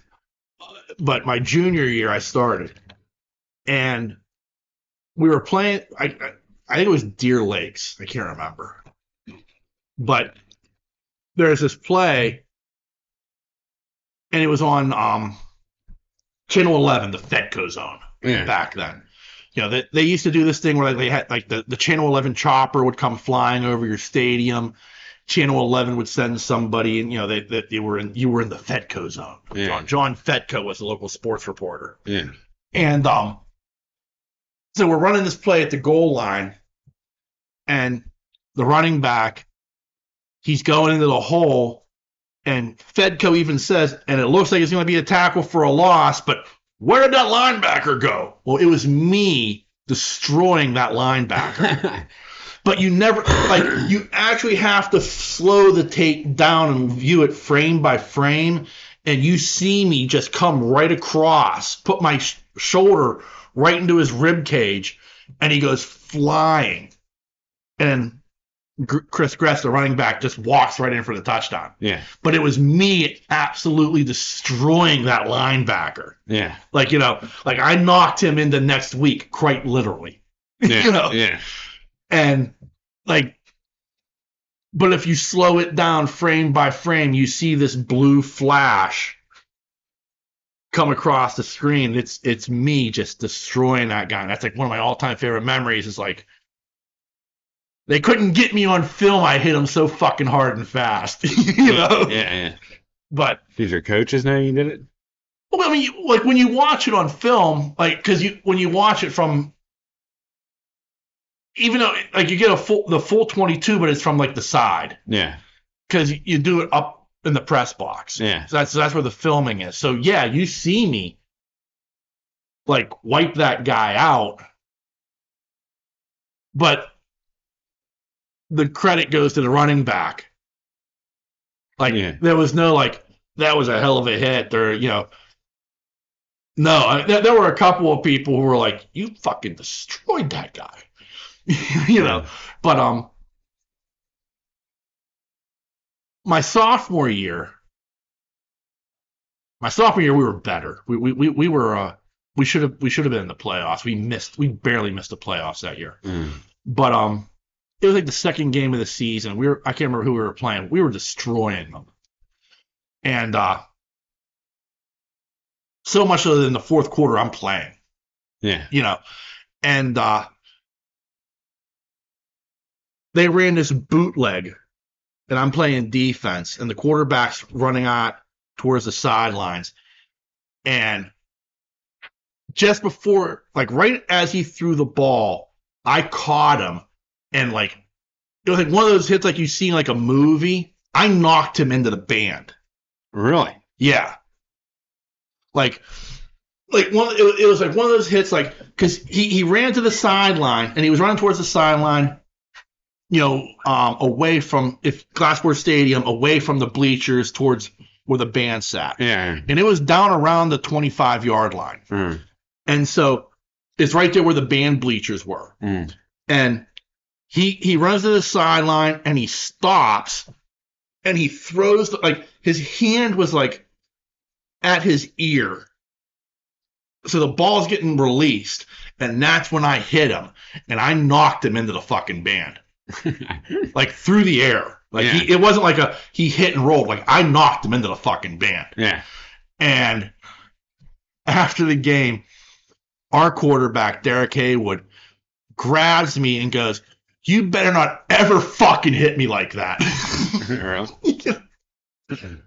Speaker 1: But my junior year, I started, and we were playing. I think it was Deer Lakes. I can't remember, but there's this play, and it was on Channel 11, the Fedco zone.
Speaker 2: Yeah.
Speaker 1: Back then. They used to do this thing where they had like the Channel 11 chopper would come flying over your stadium. Channel 11 would send somebody, and you were in the Fedco zone.
Speaker 2: Yeah.
Speaker 1: John Fedco was the local sports reporter.
Speaker 2: Yeah.
Speaker 1: And so we're running this play at the goal line, and the running back, he's going into the hole, and Fedco even says, and it looks like it's going to be a tackle for a loss, but where did that linebacker go? Well, it was me destroying that linebacker. But you never, you actually have to slow the tape down and view it frame by frame, and you see me just come right across, put my shoulder right into his rib cage, and he goes flying. And Chris Gress, the running back, just walks right in for the touchdown.
Speaker 2: Yeah.
Speaker 1: But it was me absolutely destroying that linebacker.
Speaker 2: Yeah.
Speaker 1: Like, I knocked him into next week, quite literally.
Speaker 2: Yeah. Yeah.
Speaker 1: And, like, but if you slow it down frame by frame, you see this blue flash come across the screen. It's me just destroying that guy. And that's like one of my all-time favorite memories is like, they couldn't get me on film. I hit him so fucking hard and fast.
Speaker 2: Yeah.
Speaker 1: But
Speaker 2: did your coaches know you did it?
Speaker 1: Well, I mean, like when you watch it on film, like because when you watch it from, even though like you get the full 22, but it's from like the side.
Speaker 2: Yeah.
Speaker 1: Because you do it up in the press box.
Speaker 2: Yeah.
Speaker 1: So that's where the filming is. So yeah, you see me like wipe that guy out, but the credit goes to the running back. Like there was no like that was a hell of a hit or no. There were a couple of people who were like, you fucking destroyed that guy, But my sophomore year we were better. We should have been in the playoffs. We barely missed the playoffs that year. But it was like the second game of the season. I can't remember who we were playing. We were destroying them. And so much so that in the fourth quarter I'm playing.
Speaker 2: Yeah.
Speaker 1: And they ran this bootleg and I'm playing defense and the quarterback's running out towards the sidelines. And just before, like right as he threw the ball, I caught him. And like it was like one of those hits like you see in like a movie. I knocked him into the band.
Speaker 2: Really?
Speaker 1: Yeah. It was like one of those hits like because he ran to the sideline and he was running towards the sideline, away from Glassboard Stadium, away from the bleachers towards where the band sat.
Speaker 2: Yeah.
Speaker 1: And it was down around the 25-yard line.
Speaker 2: Mm.
Speaker 1: And so it's right there where the band bleachers were.
Speaker 2: Mm.
Speaker 1: And he runs to the sideline and he stops and he throws his hand was like at his ear. So the ball's getting released and that's when I hit him and I knocked him into the fucking band. Like through the air. It wasn't like he hit and rolled. Like I knocked him into the fucking band.
Speaker 2: Yeah.
Speaker 1: And after the game, our quarterback, Derek Haywood, grabs me and goes, you better not ever fucking hit me like that.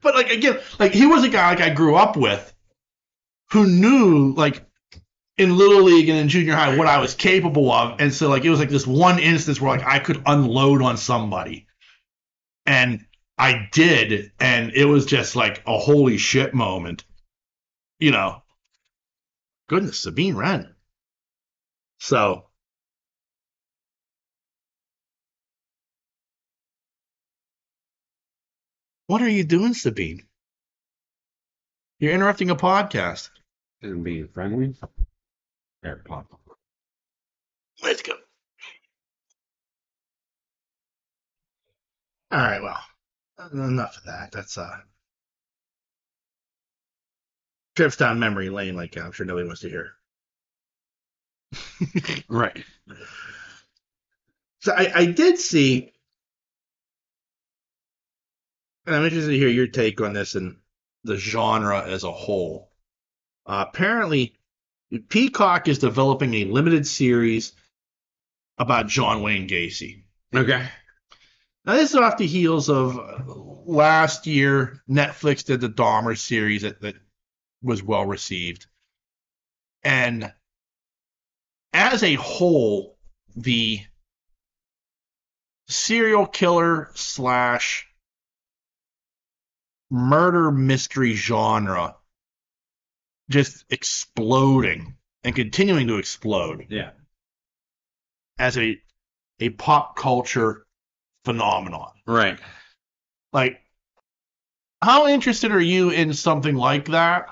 Speaker 1: But like again, like he was a guy like I grew up with who knew like in Little League and in junior high what I was capable of. And so like it was like this one instance where like I could unload on somebody. And I did, and it was just like a holy shit moment. Goodness, Sabine Wren. So what are you doing, Sabine? You're interrupting a podcast.
Speaker 2: And being friendly. There, pop.
Speaker 1: Let's go. All right, well, enough of that. That's trips down memory lane, like I'm sure nobody wants to hear.
Speaker 2: Right.
Speaker 1: So I did see, and I'm interested to hear your take on this and the genre as a whole. Apparently, Peacock is developing a limited series about John Wayne Gacy.
Speaker 2: Okay.
Speaker 1: Now, this is off the heels of last year, Netflix did the Dahmer series that was well received. And as a whole, the serial killer / murder mystery genre just exploding and continuing to explode.
Speaker 2: Yeah.
Speaker 1: As a pop culture phenomenon.
Speaker 2: Right.
Speaker 1: Like, how interested are you in something like that?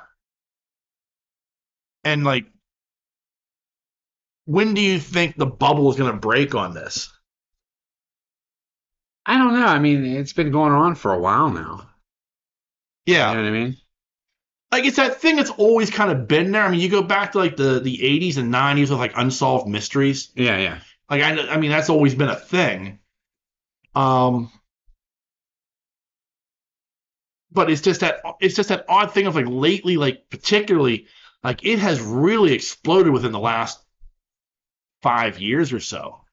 Speaker 1: And like, when do you think the bubble is going to break on this?
Speaker 2: I don't know. I mean, it's been going on for a while now. You
Speaker 1: Yeah.
Speaker 2: know what I mean?
Speaker 1: Like it's that thing that's always kind of been there. I mean, you go back to like the 80s and 90s with like unsolved mysteries.
Speaker 2: Yeah, yeah.
Speaker 1: Like I mean that's always been a thing. Um but it's just that odd thing of like lately, like particularly like it has really exploded within the last 5 years or so.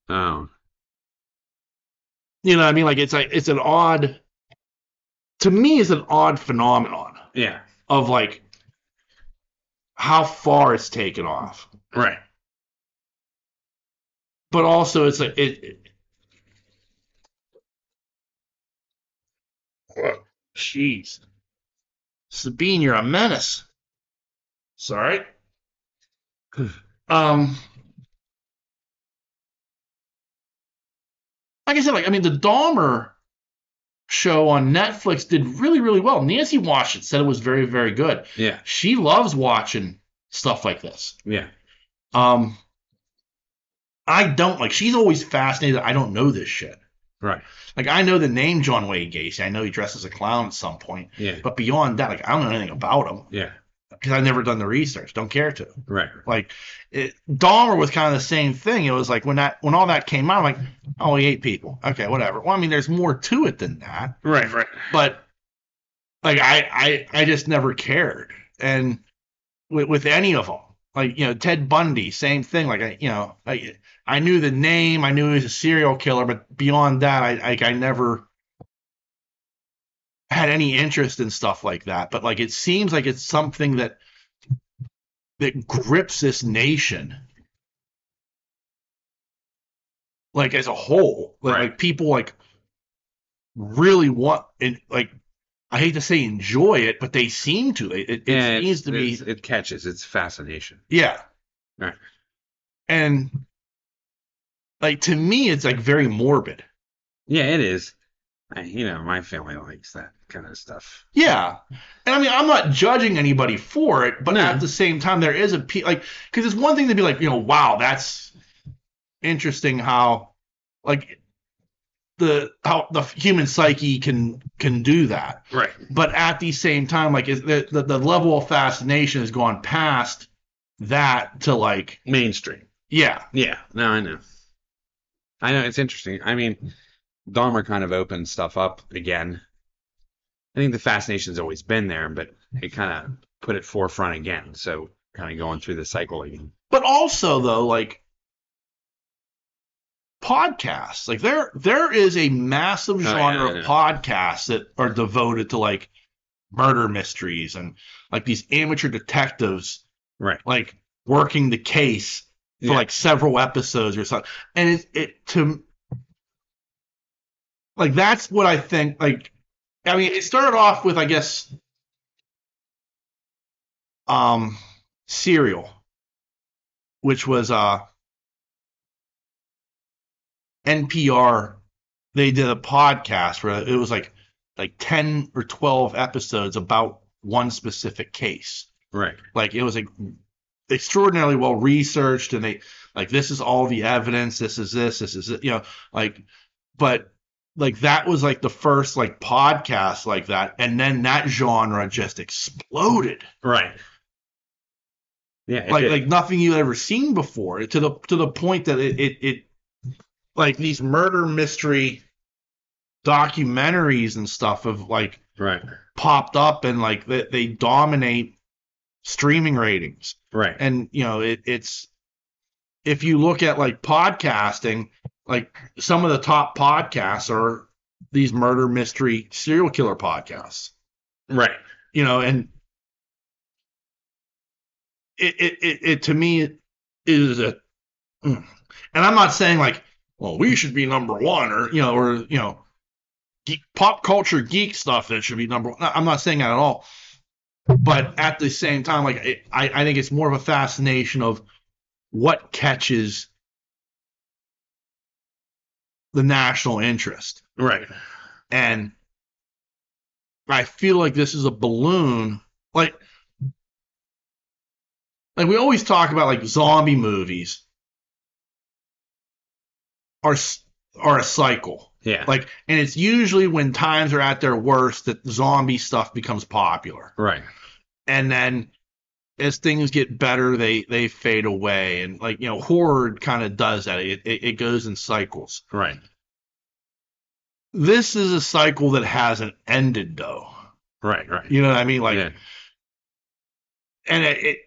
Speaker 2: Oh,
Speaker 1: You know what I mean? Like it's an odd to me it's an odd phenomenon
Speaker 2: yeah.
Speaker 1: of like how far it's taken off.
Speaker 2: Right.
Speaker 1: But also it's like jeez. Sabine, you're a menace. Sorry. Um like I said, like I mean the Dahmer show on Netflix did really, really well. Nancy watched it, said it was very, very good.
Speaker 2: Yeah.
Speaker 1: She loves watching stuff like this.
Speaker 2: Yeah.
Speaker 1: Um, I don't like. She's always fascinated. I don't know this shit.
Speaker 2: Right.
Speaker 1: Like I know the name John Wayne Gacy. I know he dressed as a clown at some point.
Speaker 2: Yeah.
Speaker 1: But beyond that, like I don't know anything about him
Speaker 2: Yeah.
Speaker 1: because I've never done the research. Don't care to.
Speaker 2: Right.
Speaker 1: Like Dahmer was kind of the same thing. It was like when all that came out, I'm like, oh, he ate people. Okay, whatever. Well, I mean, there's more to it than that.
Speaker 2: Right. Right.
Speaker 1: But like I just never cared, and with any of them, like Ted Bundy, same thing. Like I knew the name, I knew he was a serial killer, but beyond that, I never had any interest in stuff like that. But like it seems like it's something that grips this nation, like as a whole. Like people like really want and like I hate to say enjoy it, but they seem to. It seems to be.
Speaker 2: It catches. It's fascination.
Speaker 1: Yeah.
Speaker 2: Right.
Speaker 1: And like to me, it's like very morbid.
Speaker 2: Yeah, it is. My family likes that kind of stuff.
Speaker 1: Yeah. And I mean, I'm not judging anybody for it, but
Speaker 2: No.
Speaker 1: at the same time, there is like, because it's one thing to be like, wow, that's interesting how, like, how the human psyche can do that.
Speaker 2: Right.
Speaker 1: But at the same time, like the level of fascination has gone past that to like
Speaker 2: mainstream.
Speaker 1: Yeah.
Speaker 2: Yeah. No, I know. It's interesting. I mean, Dahmer kind of opened stuff up again. I think the fascination's always been there, but it kind of put it forefront again. So kind of going through the cycle again.
Speaker 1: But also though, like podcasts. Like there is a massive genre of podcasts that are devoted to like murder mysteries and like these amateur detectives,
Speaker 2: right?
Speaker 1: Like working the case for like several episodes or something. And it to like that's what I think. Like, I mean, it started off with I guess Serial, which was NPR. They did a podcast where it was like 10 or 12 episodes about one specific case.
Speaker 2: Right.
Speaker 1: Like it was like extraordinarily well researched, and they like this is all the evidence. This is it. Like, but like that was like the first like podcast like that, and then that genre just exploded.
Speaker 2: Right. Yeah.
Speaker 1: Like nothing you'd ever seen before. To the point that it like these murder mystery documentaries and stuff have like popped up, and like they dominate streaming ratings.
Speaker 2: Right.
Speaker 1: And it's if you look at like podcasting, like some of the top podcasts are these murder mystery serial killer podcasts.
Speaker 2: Right.
Speaker 1: And it to me is and I'm not saying like, well, we should be number one or geek, pop culture geek stuff that should be number one. I'm not saying that at all. But at the same time, like I think it's more of a fascination of what catches the national interest.
Speaker 2: Right.
Speaker 1: And I feel like this is a balloon. Like like we always talk about like zombie movies are are a cycle.
Speaker 2: Yeah.
Speaker 1: Like, and it's usually when times are at their worst that zombie stuff becomes popular.
Speaker 2: Right.
Speaker 1: And then as things get better, they fade away. And like, horror kind of does that. It goes in cycles.
Speaker 2: Right.
Speaker 1: This is a cycle that hasn't ended though.
Speaker 2: Right. Right.
Speaker 1: You know what I mean? Like,
Speaker 2: Yeah.
Speaker 1: and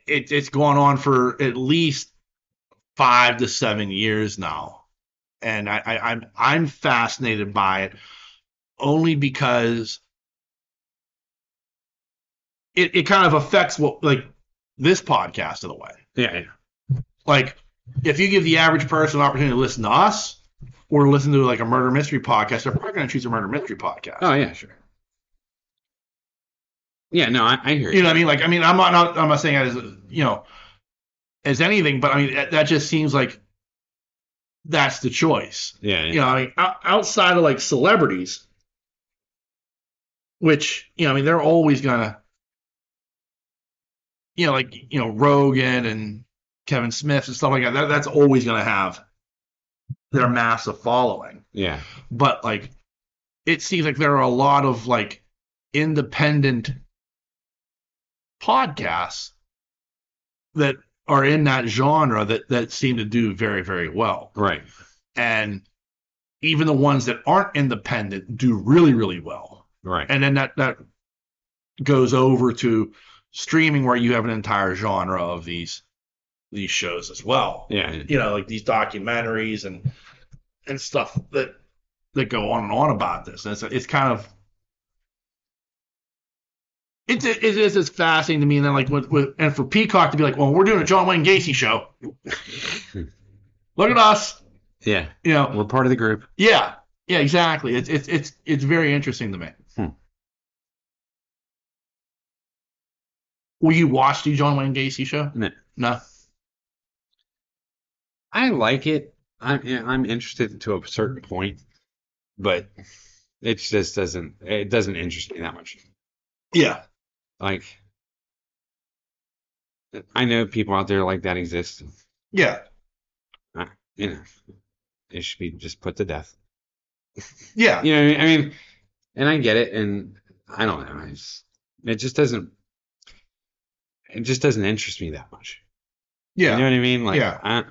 Speaker 1: it's gone on for at least 5 to 7 years now. And I'm fascinated by it only because it kind of affects what like this podcast in a way.
Speaker 2: Yeah. Yeah.
Speaker 1: Like if you give the average person an opportunity to listen to us or listen to like a murder mystery podcast, they're probably going to choose a murder mystery podcast.
Speaker 2: Oh yeah, sure. Yeah, no, I hear you.
Speaker 1: You know what I mean? Like, I mean, I'm not saying that as as anything, but I mean that just seems like that's the choice.
Speaker 2: Yeah. Yeah.
Speaker 1: I mean, outside of like celebrities, which I mean, they're always gonna, like Rogan and Kevin Smith and stuff like that. That's always gonna have their massive following.
Speaker 2: Yeah.
Speaker 1: But like, it seems like there are a lot of like independent podcasts that are in that genre that seem to do very, very well.
Speaker 2: Right.
Speaker 1: And even the ones that aren't independent do really, really well.
Speaker 2: Right.
Speaker 1: And then that goes over to streaming where you have an entire genre of these shows as well.
Speaker 2: Yeah.
Speaker 1: Like these documentaries and stuff that go on and on about this. And it's kind of it is as fascinating to me. And then like and for Peacock to be like, well, we're doing a John Wayne Gacy show. Look at us.
Speaker 2: Yeah.
Speaker 1: We're
Speaker 2: part of the group.
Speaker 1: Yeah. Yeah, exactly. It's very interesting to me. Will you watch the John Wayne Gacy show? No.
Speaker 2: I like it. I'm interested to a certain point, but it just doesn't interest me that much.
Speaker 1: Yeah.
Speaker 2: Like, I know people out there like that exist.
Speaker 1: Yeah.
Speaker 2: It should be just put to death.
Speaker 1: Yeah.
Speaker 2: I mean, and I get it, and I don't know. It just doesn't interest me that much.
Speaker 1: Yeah.
Speaker 2: You know what I mean? Like,
Speaker 1: yeah.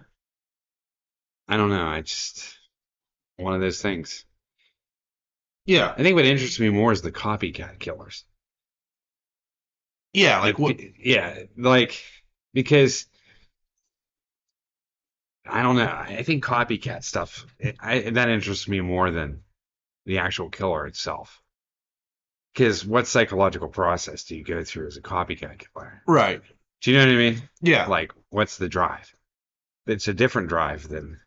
Speaker 2: I don't know. I just one of those things.
Speaker 1: Yeah.
Speaker 2: I think what interests me more is the copycat killers.
Speaker 1: Yeah, like what?
Speaker 2: Yeah, like because I don't know. I think copycat stuff that interests me more than the actual killer itself. Because what psychological process do you go through as a copycat killer?
Speaker 1: Right.
Speaker 2: Do you know what I mean?
Speaker 1: Yeah.
Speaker 2: Like, what's the drive? It's a different drive than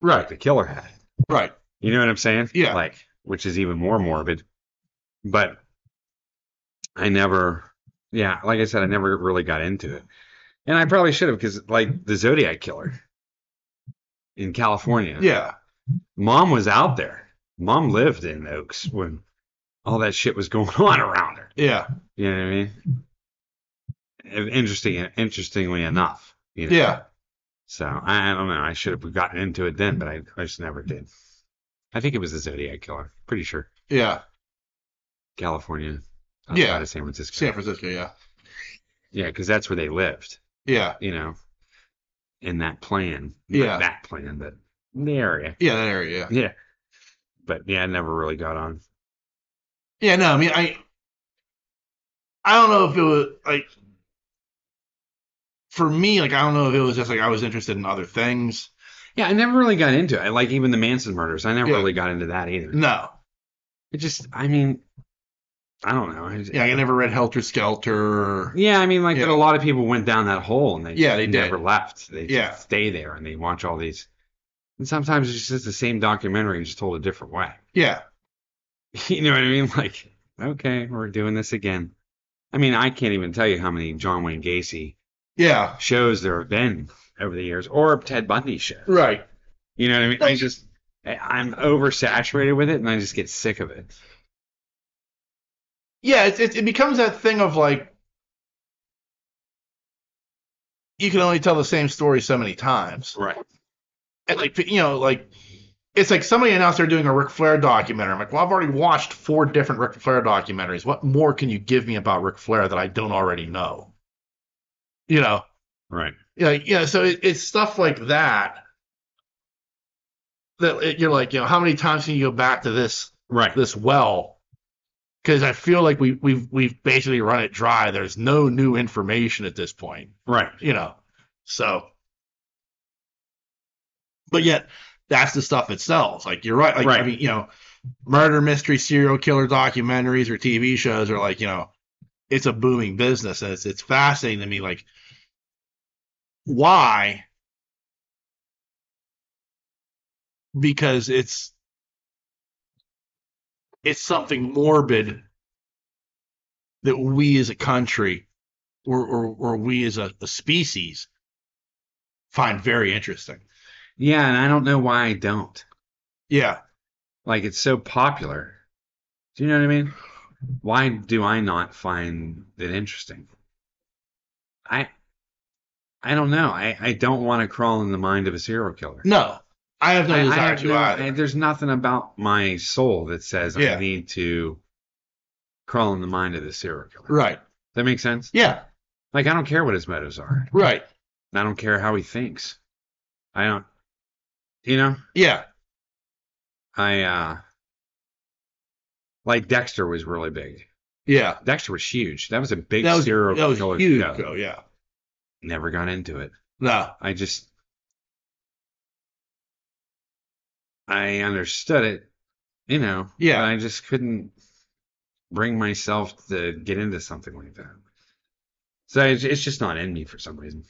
Speaker 1: right
Speaker 2: the killer had.
Speaker 1: Right.
Speaker 2: You know what I'm saying?
Speaker 1: Yeah.
Speaker 2: Like, which is even more morbid. But I never, like I said, I never really got into it. And I probably should have, because like the Zodiac killer in California.
Speaker 1: Yeah.
Speaker 2: Mom was out there. Mom lived in Oaks when all that shit was going on around her.
Speaker 1: Yeah.
Speaker 2: You know what I mean? Interestingly enough.
Speaker 1: Yeah.
Speaker 2: So I don't know. I should have gotten into it then, but I just never did. I think it was the Zodiac killer. Pretty sure.
Speaker 1: Yeah.
Speaker 2: California.
Speaker 1: Yeah.
Speaker 2: Outside of San Francisco.
Speaker 1: San Francisco, yeah.
Speaker 2: Yeah, because that's where they lived.
Speaker 1: Yeah.
Speaker 2: In that plan.
Speaker 1: Yeah.
Speaker 2: Not that plan, but the area.
Speaker 1: Yeah, that area, yeah.
Speaker 2: Yeah. But yeah, I never really got on.
Speaker 1: Yeah, no, I mean, I don't know if it was like for me, like I don't know if it was just like I was interested in other things.
Speaker 2: Yeah, I never really got into it. Like even the Manson murders, I never really got into that either.
Speaker 1: No.
Speaker 2: It just, I mean, I don't know.
Speaker 1: I never read Helter Skelter.
Speaker 2: Yeah, I mean, like a lot of people went down that hole and they never left. They just stay there and they watch all these. And sometimes it's just the same documentary just told a different way.
Speaker 1: Yeah.
Speaker 2: You know what I mean? Like, okay, we're doing this again. I mean, I can't even tell you how many John Wayne Gacy shows there have been over the years, or Ted Bundy shows.
Speaker 1: Right.
Speaker 2: You know what I mean? I'm oversaturated with it, and I just get sick of it.
Speaker 1: Yeah, it becomes that thing of like, you can only tell the same story so many times.
Speaker 2: Right.
Speaker 1: And like, it's like somebody announced they're doing a Ric Flair documentary. I'm like, well, I've already watched 4 different Ric Flair documentaries. What more can you give me about Ric Flair that I don't already know?
Speaker 2: Right.
Speaker 1: So it's stuff like that you're like, how many times can you go back to this well? Because I feel like we've basically run it dry. There's no new information at this point.
Speaker 2: Right.
Speaker 1: So, but yet that's the stuff it sells. Like, you're right. Like,
Speaker 2: right.
Speaker 1: I mean, murder mystery, serial killer documentaries or TV shows are like, it's a booming business, and it's fascinating to me. Like, why? Because it's something morbid that we as a country or we as a species find very interesting.
Speaker 2: Yeah, and I don't know why I don't.
Speaker 1: Yeah.
Speaker 2: Like, it's so popular. Do you know what I mean? Why do I not find it interesting? I don't know. I don't want to crawl in the mind of a serial killer.
Speaker 1: No. I have no desire to either.
Speaker 2: There's nothing about my soul that says I need to crawl in the mind of the serial killer.
Speaker 1: Right.
Speaker 2: That makes sense?
Speaker 1: Yeah.
Speaker 2: Like, I don't care what his motives are.
Speaker 1: Right.
Speaker 2: I don't care how he thinks. I don't,
Speaker 1: Yeah.
Speaker 2: Like, Dexter was really big.
Speaker 1: Yeah.
Speaker 2: Dexter was huge. That was a big serial killer show.
Speaker 1: Huge. Oh, yeah.
Speaker 2: Never got into it.
Speaker 1: No.
Speaker 2: I understood it,
Speaker 1: Yeah.
Speaker 2: but I just couldn't bring myself to get into something like that. So it's just not in me for some reason.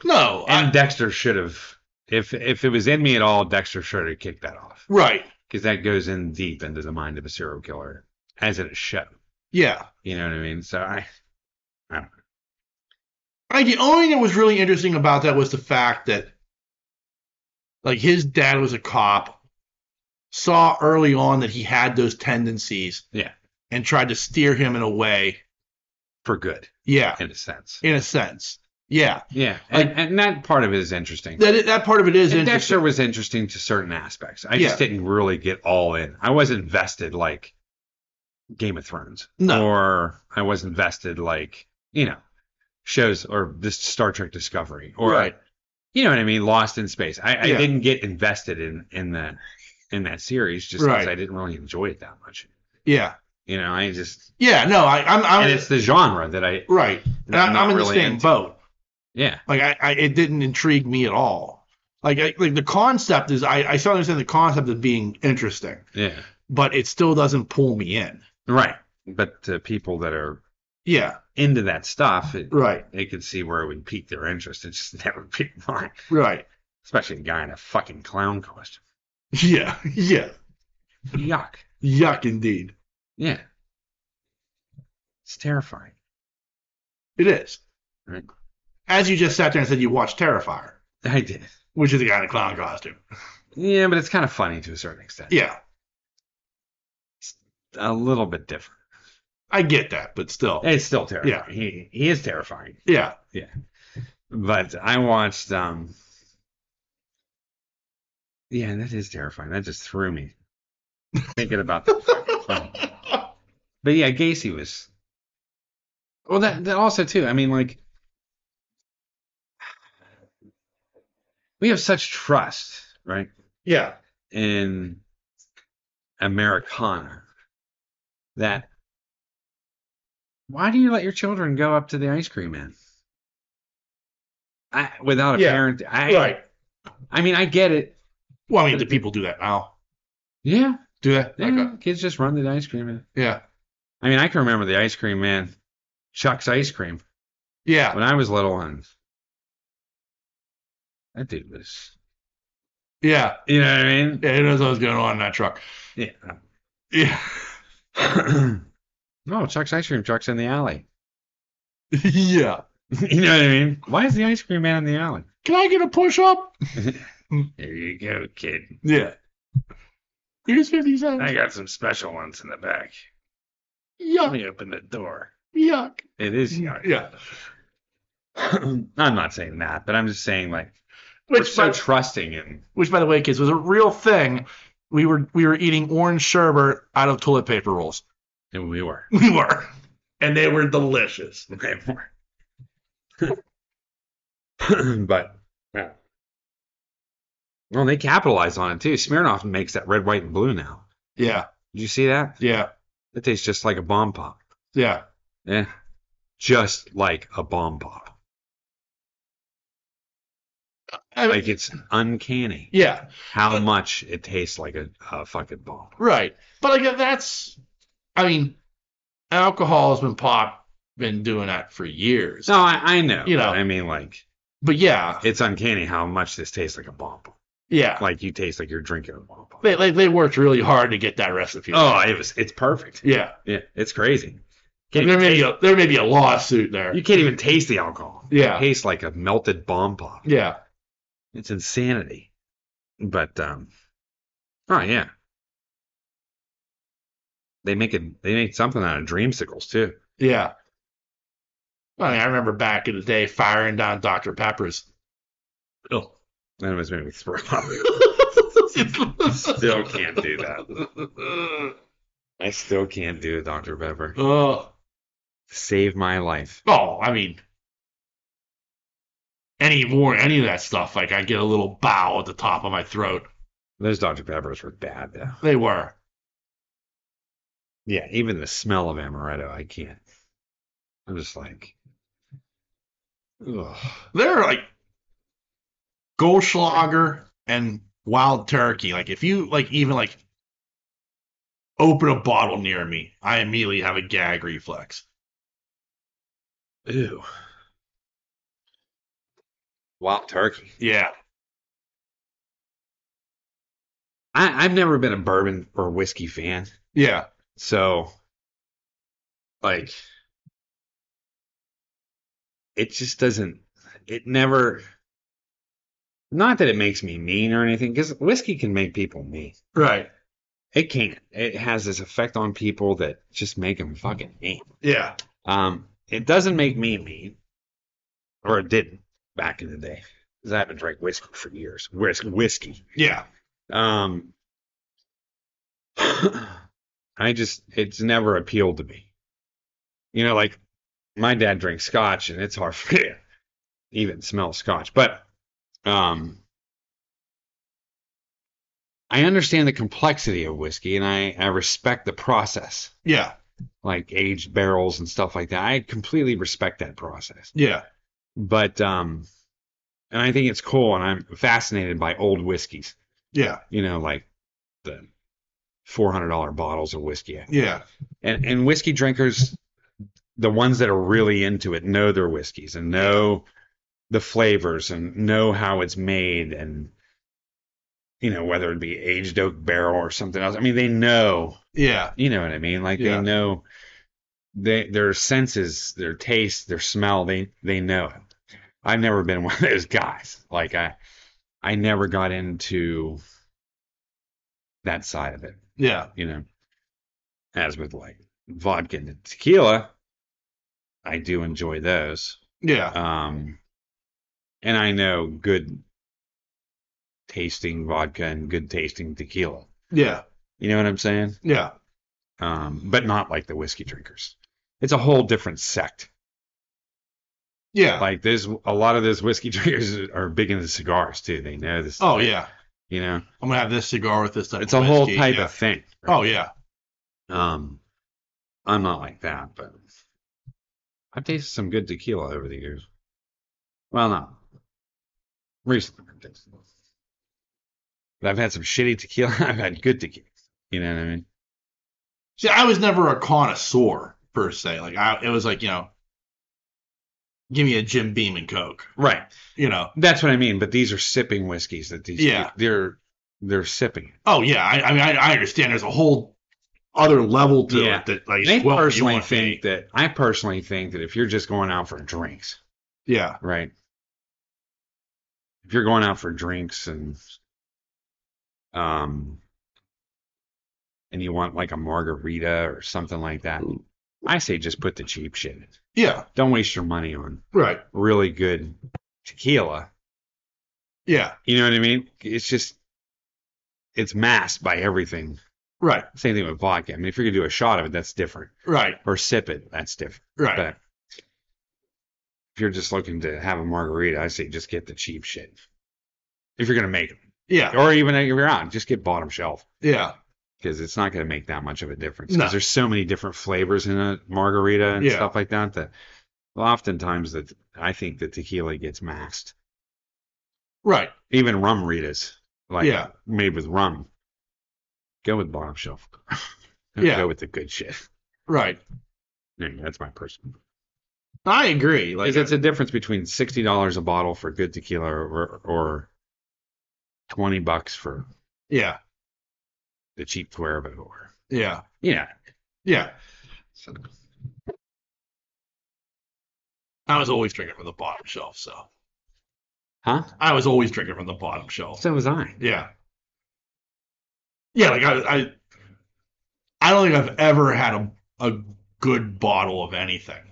Speaker 1: No.
Speaker 2: And Dexter should have, if it was in me at all, Dexter should have kicked that off.
Speaker 1: Right.
Speaker 2: Because that goes in deep into the mind of a serial killer, as in a show.
Speaker 1: Yeah.
Speaker 2: You know what I mean? So I don't know.
Speaker 1: The only thing that was really interesting about that was the fact that, like, his dad was a cop, saw early on that he had those tendencies, and tried to steer him in a way
Speaker 2: for good.
Speaker 1: Yeah,
Speaker 2: in a sense.
Speaker 1: Yeah.
Speaker 2: Yeah,
Speaker 1: like,
Speaker 2: and that part of it is interesting.
Speaker 1: That part of it is interesting.
Speaker 2: Dexter was interesting to certain aspects. I just didn't really get all in. I wasn't invested like Game of Thrones, or I was invested like shows or this Star Trek Discovery, or you know what I mean, Lost in Space. I didn't get invested in that series just because I didn't really enjoy it that much. Yeah. I just I'm and it's the genre that I
Speaker 1: I'm in the same boat.
Speaker 2: Yeah.
Speaker 1: Like it didn't intrigue me at all. Like the concept is I still understand the concept of being interesting.
Speaker 2: Yeah.
Speaker 1: But it still doesn't pull me in.
Speaker 2: Right. But to people that are into that stuff, they could see where it would pique their interest. It just never piqued mine.
Speaker 1: Right.
Speaker 2: Especially a guy in a fucking clown costume.
Speaker 1: Yeah. Yeah.
Speaker 2: Yuck.
Speaker 1: Yuck indeed.
Speaker 2: Yeah. It's terrifying.
Speaker 1: It is.
Speaker 2: Right.
Speaker 1: As you just sat there and said you watched Terrifier.
Speaker 2: I did.
Speaker 1: Which is a guy in a clown costume.
Speaker 2: Yeah, but it's kind of funny to a certain extent.
Speaker 1: Yeah.
Speaker 2: It's a little bit different.
Speaker 1: I get that, but still.
Speaker 2: It's still terrifying.
Speaker 1: Yeah.
Speaker 2: He is terrifying.
Speaker 1: Yeah.
Speaker 2: Yeah. But I watched yeah, that is terrifying. That just threw me. Thinking about that. But yeah, Gacy was. Well, that also too. I mean, like, we have such trust, right?
Speaker 1: Yeah.
Speaker 2: In Americana that why do you let your children go up to the ice cream man? Without a parent.
Speaker 1: Right.
Speaker 2: I mean, I get it.
Speaker 1: Well, I mean, do people do that now?
Speaker 2: Yeah.
Speaker 1: Do that?
Speaker 2: Yeah, okay. Kids just run to the ice cream man.
Speaker 1: Yeah.
Speaker 2: I mean, I can remember the ice cream man, Chuck's Ice Cream.
Speaker 1: Yeah.
Speaker 2: When I was little, and that dude was.
Speaker 1: Yeah.
Speaker 2: You know what I mean?
Speaker 1: Yeah, he knows what was going on in that truck.
Speaker 2: Yeah.
Speaker 1: Yeah.
Speaker 2: No, Chuck's Ice Cream truck's in the alley.
Speaker 1: Yeah.
Speaker 2: You know what I mean? Why is the ice cream man in the alley?
Speaker 1: Can I get a push-up?
Speaker 2: There you go, kid.
Speaker 1: Yeah. Here's 50 cents.
Speaker 2: I got some special ones in the back.
Speaker 1: Yuck.
Speaker 2: Let me open the door.
Speaker 1: Yuck.
Speaker 2: It is yuck.
Speaker 1: Yeah.
Speaker 2: I'm not saying that, but I'm just saying like we're
Speaker 1: Which,
Speaker 2: so
Speaker 1: by,
Speaker 2: trusting in.
Speaker 1: which, by the way, kids, was a real thing. We were eating orange sherbet out of toilet paper rolls.
Speaker 2: And we were.
Speaker 1: We were, and they were delicious.
Speaker 2: They were. But yeah. Well, they capitalize on it too. Smirnoff makes that red, white, and blue now.
Speaker 1: Yeah,
Speaker 2: Did you see that?
Speaker 1: yeah,
Speaker 2: It tastes just like a bomb pop.
Speaker 1: yeah.
Speaker 2: Yeah. Just like a bomb pop.
Speaker 1: I mean,
Speaker 2: Like it's uncanny
Speaker 1: yeah,
Speaker 2: how much it tastes like a fucking bomb.
Speaker 1: right. But like that's, I mean, alcohol has been doing that for years.
Speaker 2: No, I know.
Speaker 1: You know.
Speaker 2: But I mean, like,
Speaker 1: But yeah,
Speaker 2: it's uncanny how much this tastes like a bomb pop.
Speaker 1: yeah.
Speaker 2: Like you taste like you're drinking a bomb pop.
Speaker 1: They worked really hard to get that recipe.
Speaker 2: Oh, it's perfect.
Speaker 1: Yeah.
Speaker 2: Yeah, it's crazy.
Speaker 1: There may be a lawsuit there.
Speaker 2: You can't even taste the alcohol.
Speaker 1: Yeah.
Speaker 2: It tastes like a melted bomb pop.
Speaker 1: Yeah.
Speaker 2: It's insanity. But oh yeah. They make something out of dreamsicles too.
Speaker 1: Yeah. I mean, I remember back in the day firing down Dr. Peppers. Oh.
Speaker 2: That almost made me throw up. Still can't do that. I still can't do it, Dr. Pepper.
Speaker 1: Oh.
Speaker 2: Save my life.
Speaker 1: Oh, I mean, any of that stuff, like I get a little bow at the top of my throat.
Speaker 2: Those Dr. Peppers were bad, though.
Speaker 1: They were.
Speaker 2: Yeah, even the smell of amaretto, I can't. I'm just like, ugh.
Speaker 1: They're like Goldschlager and Wild Turkey. Like if you like even like open a bottle near me, I immediately have a gag reflex.
Speaker 2: Ew. Wild turkey.
Speaker 1: Yeah.
Speaker 2: I've never been a bourbon or whiskey fan.
Speaker 1: Yeah.
Speaker 2: So, like, it just doesn't, it never, not that it makes me mean or anything, because whiskey can make people mean.
Speaker 1: Right.
Speaker 2: It can't. It has this effect on people that just make them fucking mean.
Speaker 1: Yeah.
Speaker 2: It doesn't make me mean, or it didn't back in the day, because I haven't drank whiskey for years. Whiskey.
Speaker 1: Yeah.
Speaker 2: It's never appealed to me. You know, like my dad drinks scotch, and it's hard for me to even smell scotch. But I understand the complexity of whiskey, and I respect the process,
Speaker 1: Yeah.
Speaker 2: like aged barrels and stuff like that. I completely respect that process.
Speaker 1: Yeah.
Speaker 2: But and I think it's cool, and I'm fascinated by old whiskeys.
Speaker 1: Yeah.
Speaker 2: You know, like the $400 bottles of whiskey.
Speaker 1: Yeah.
Speaker 2: And whiskey drinkers, the ones that are really into it, know their whiskeys and know the flavors and know how it's made, and you know, whether it be aged oak barrel or something else. I mean, they know.
Speaker 1: Yeah.
Speaker 2: You know what I mean? Like
Speaker 1: Yeah.
Speaker 2: they know their senses, their taste, their smell, they know it. I've never been one of those guys. Like I never got into that side of it,
Speaker 1: Yeah.
Speaker 2: you know. As with like vodka and tequila, I do enjoy those.
Speaker 1: Yeah.
Speaker 2: And I know good tasting vodka and good tasting tequila.
Speaker 1: Yeah.
Speaker 2: You know what I'm saying?
Speaker 1: Yeah.
Speaker 2: But not like the whiskey drinkers. It's a whole different sect.
Speaker 1: Yeah.
Speaker 2: Like there's a lot of those whiskey drinkers are big into cigars too. They know this.
Speaker 1: Oh yeah.
Speaker 2: You know,
Speaker 1: I'm gonna have this cigar with this type
Speaker 2: it's
Speaker 1: of
Speaker 2: a whole
Speaker 1: whiskey.
Speaker 2: type
Speaker 1: Yeah.
Speaker 2: of thing.
Speaker 1: Oh yeah.
Speaker 2: I'm not like that, but I've tasted some good tequila over the years. Well, not recently. But I've had some shitty tequila. I've had good tequila. You know what I mean?
Speaker 1: See, I was never a connoisseur per se. Like it was like, give me a Jim Beam and Coke.
Speaker 2: Right.
Speaker 1: You know.
Speaker 2: That's what I mean. But these are sipping whiskeys that these.
Speaker 1: Yeah.
Speaker 2: They're sipping.
Speaker 1: Oh yeah. I mean, I understand. There's a whole other level to it that like.
Speaker 2: I
Speaker 1: well,
Speaker 2: personally think that if you're just going out for drinks,
Speaker 1: yeah.
Speaker 2: right? If you're going out for drinks and you want like a margarita or something like that, I say just put the cheap shit in.
Speaker 1: Yeah.
Speaker 2: Don't waste your money on
Speaker 1: Right.
Speaker 2: really good tequila.
Speaker 1: Yeah.
Speaker 2: You know what I mean? It's masked by everything.
Speaker 1: Right.
Speaker 2: Same thing with vodka. I mean, if you're gonna do a shot of it, that's different.
Speaker 1: Right.
Speaker 2: Or sip it, that's different.
Speaker 1: Right.
Speaker 2: But if you're just looking to have a margarita, I say just get the cheap shit. If you're gonna make them.
Speaker 1: Yeah.
Speaker 2: Or even if you're out, just get bottom shelf.
Speaker 1: Yeah.
Speaker 2: Because it's not going to make that much of a difference.
Speaker 1: No.
Speaker 2: Because there's so many different flavors in a margarita and
Speaker 1: Yeah.
Speaker 2: stuff like that oftentimes that I think the tequila gets masked.
Speaker 1: Right.
Speaker 2: Even rum ritas, like
Speaker 1: Yeah.
Speaker 2: made with rum, go with bottom shelf.
Speaker 1: Yeah.
Speaker 2: Go with the good shit.
Speaker 1: Right.
Speaker 2: Anyway, that's my personal.
Speaker 1: I agree. Like,
Speaker 2: It's a difference between $60 a bottle for good tequila or $20 for
Speaker 1: yeah.
Speaker 2: the cheap Cuervo or
Speaker 1: Yeah.
Speaker 2: yeah.
Speaker 1: Yeah.
Speaker 2: So,
Speaker 1: I was always drinking from the bottom shelf, so.
Speaker 2: huh?
Speaker 1: I was always drinking from the bottom shelf.
Speaker 2: So was I.
Speaker 1: Yeah. Yeah, like I don't think I've ever had a good bottle of anything.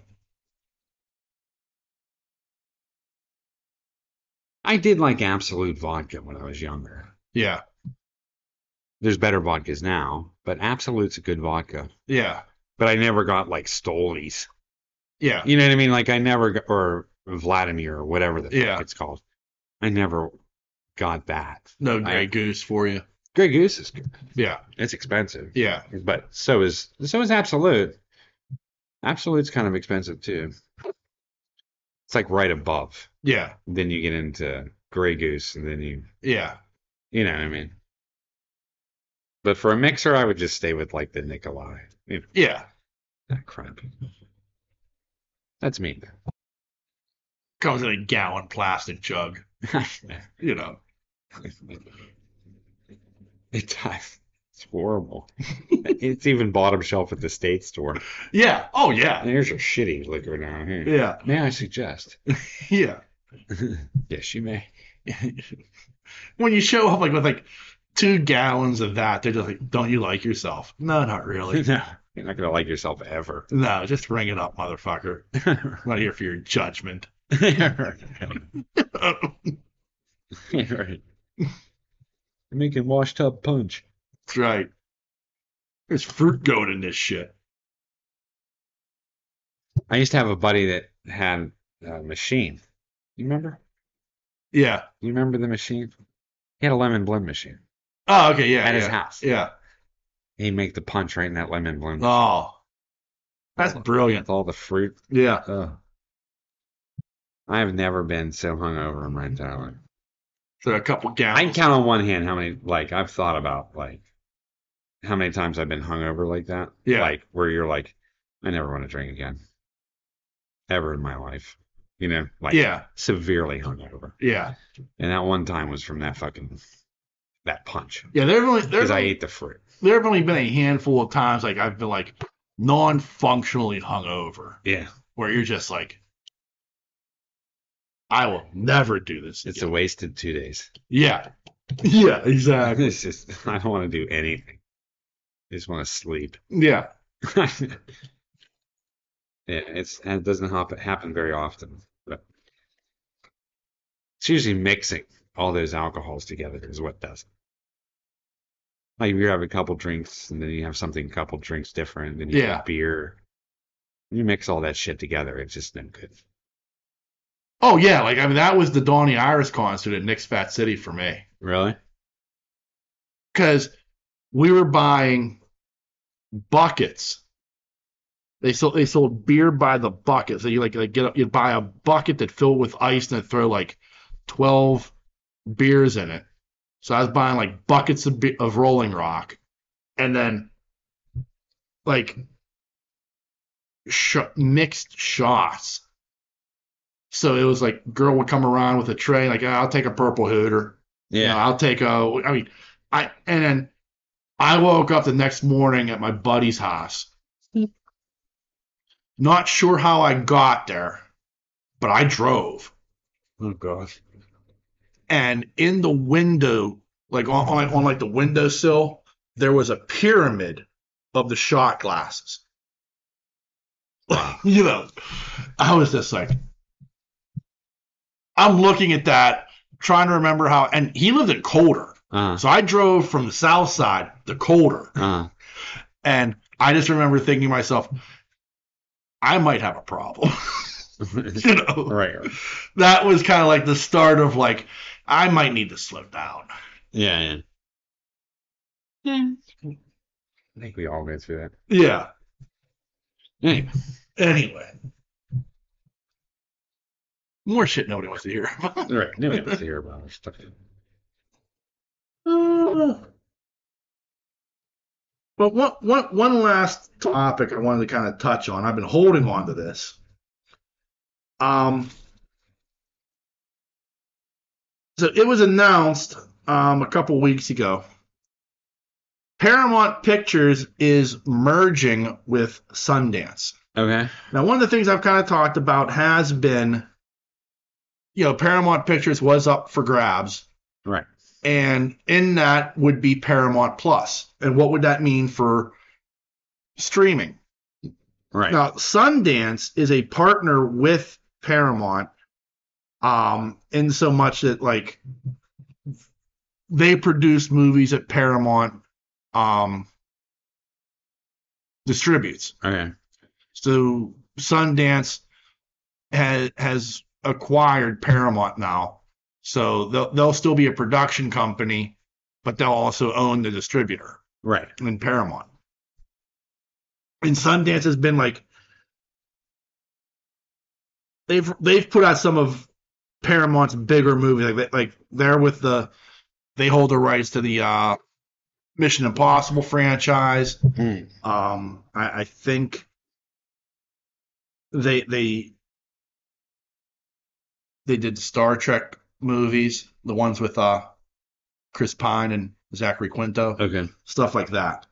Speaker 2: I did like Absolute vodka when I was younger.
Speaker 1: Yeah.
Speaker 2: There's better vodkas now, but Absolute's a good vodka.
Speaker 1: Yeah.
Speaker 2: But I never got like Stolies.
Speaker 1: Yeah.
Speaker 2: You know what I mean? Like I never got, or Vladimir or whatever the
Speaker 1: Yeah.
Speaker 2: fuck it's called. I never got that.
Speaker 1: No Grey Goose for you.
Speaker 2: Grey Goose is good.
Speaker 1: Yeah.
Speaker 2: It's expensive.
Speaker 1: Yeah.
Speaker 2: But so is Absolute. Absolute's kind of expensive too. It's like right above.
Speaker 1: Yeah.
Speaker 2: Then you get into Grey Goose, and then
Speaker 1: Yeah.
Speaker 2: you know what I mean. But for a mixer, I would just stay with like the Nikolai. You know,
Speaker 1: Yeah.
Speaker 2: that crap. That's me.
Speaker 1: Comes in a gallon plastic jug. You know.
Speaker 2: It's horrible. It's even bottom shelf at the state store.
Speaker 1: Yeah. Oh yeah.
Speaker 2: There's your shitty liquor down here.
Speaker 1: Yeah.
Speaker 2: May I suggest?
Speaker 1: Yeah.
Speaker 2: Yes, you may.
Speaker 1: When you show up like with like 2 gallons of that, they're just like, don't you like yourself? No, not really.
Speaker 2: No, you're not gonna like yourself ever.
Speaker 1: No, just ring it up, motherfucker. I'm not here for your judgment.
Speaker 2: Right. Right. You're making wash tub punch.
Speaker 1: That's right. There's fruit going in this shit.
Speaker 2: I used to have a buddy that had a machine. You remember?
Speaker 1: Yeah.
Speaker 2: You remember the machine? He had a lemon blend machine
Speaker 1: Oh, okay. Yeah.
Speaker 2: at
Speaker 1: yeah.
Speaker 2: his house.
Speaker 1: Yeah.
Speaker 2: He'd make the punch right in that lemon blend.
Speaker 1: Oh, that's brilliant.
Speaker 2: With all the fruit.
Speaker 1: Yeah.
Speaker 2: Ugh. I have never been so hungover in my entire life.
Speaker 1: So a couple
Speaker 2: I
Speaker 1: gallons.
Speaker 2: can count on one hand how many, like, I've thought about, like, how many times I've been hungover like that.
Speaker 1: Yeah.
Speaker 2: Like, where you're like, I never want to drink again. Ever in my life. You know? Like,
Speaker 1: Yeah.
Speaker 2: severely hungover.
Speaker 1: Yeah.
Speaker 2: And that one time was from that punch.
Speaker 1: Yeah.
Speaker 2: Because I ate the fruit.
Speaker 1: There have only been a handful of times like I've been like non-functionally hungover.
Speaker 2: Yeah.
Speaker 1: Where you're just like, I will never do this.
Speaker 2: It's
Speaker 1: again.
Speaker 2: a wasted 2 days.
Speaker 1: Yeah. Yeah, exactly.
Speaker 2: It's just, I don't want to do anything. I just want to sleep.
Speaker 1: Yeah.
Speaker 2: Yeah, it doesn't happen very often. But it's usually mixing all those alcohols together is what does it. Like you have a couple drinks, and then you have something, a couple drinks different, then you have beer. You mix all that shit together, it's just no good.
Speaker 1: Oh yeah, like I mean that was the Donnie Iris concert at Nick's Fat City for me.
Speaker 2: Really?
Speaker 1: Because we were buying buckets. They sold beer by the bucket. So you'd buy a bucket that filled with ice and throw like 12 beers in it. So I was buying like buckets of Rolling Rock, and then like mixed shots. So it was like girl would come around with a tray, like I'll take a purple hooter.
Speaker 2: Yeah.
Speaker 1: You know, I'll take and then I woke up the next morning at my buddy's house. Not sure how I got there, but I drove.
Speaker 2: Oh gosh.
Speaker 1: And in the window, like on like the windowsill, there was a pyramid of the shot glasses. You know, I was just like, I'm looking at that, trying to remember how, and he lived in Colder. So I drove from the south side to Colder. And I just remember thinking to myself, I might have a problem. You know?
Speaker 2: Right.
Speaker 1: That was kind of like the start of like, I might need to slow down.
Speaker 2: Yeah. I think we all go through that.
Speaker 1: Yeah.
Speaker 2: Anyway.
Speaker 1: More shit nobody wants to hear about.
Speaker 2: Right. Nobody wants to hear about this stuff.
Speaker 1: But one last topic I wanted to kind of touch on. I've been holding on to this. So it was announced a couple weeks ago. Paramount Pictures is merging with Sundance.
Speaker 2: Okay.
Speaker 1: Now, one of the things I've kind of talked about has been, Paramount Pictures was up for grabs.
Speaker 2: Right.
Speaker 1: And in that would be Paramount Plus. And what would that mean for streaming?
Speaker 2: Right.
Speaker 1: Now, Sundance is a partner with Paramount, in so much that like they produce movies that Paramount distributes.
Speaker 2: Okay.
Speaker 1: So Sundance has acquired Paramount now. So they'll still be a production company, but they'll also own the distributor.
Speaker 2: Right.
Speaker 1: In Paramount. And Sundance has been like, they've put out some of Paramount's bigger movies. Like they're with they hold the rights to the Mission Impossible franchise. I think they did Star Trek movies, the ones with Chris Pine and Zachary Quinto.
Speaker 2: Okay.
Speaker 1: Stuff like that.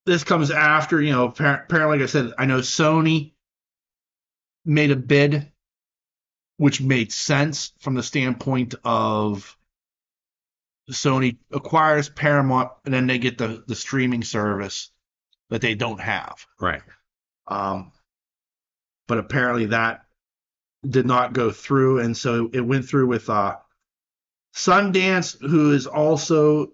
Speaker 1: This comes after, apparently, like I said, I know Sony made a bid, which made sense from the standpoint of Sony acquires Paramount and then they get the streaming service that they don't have.
Speaker 2: Right.
Speaker 1: But apparently that did not go through, and so it went through with Sundance, who is also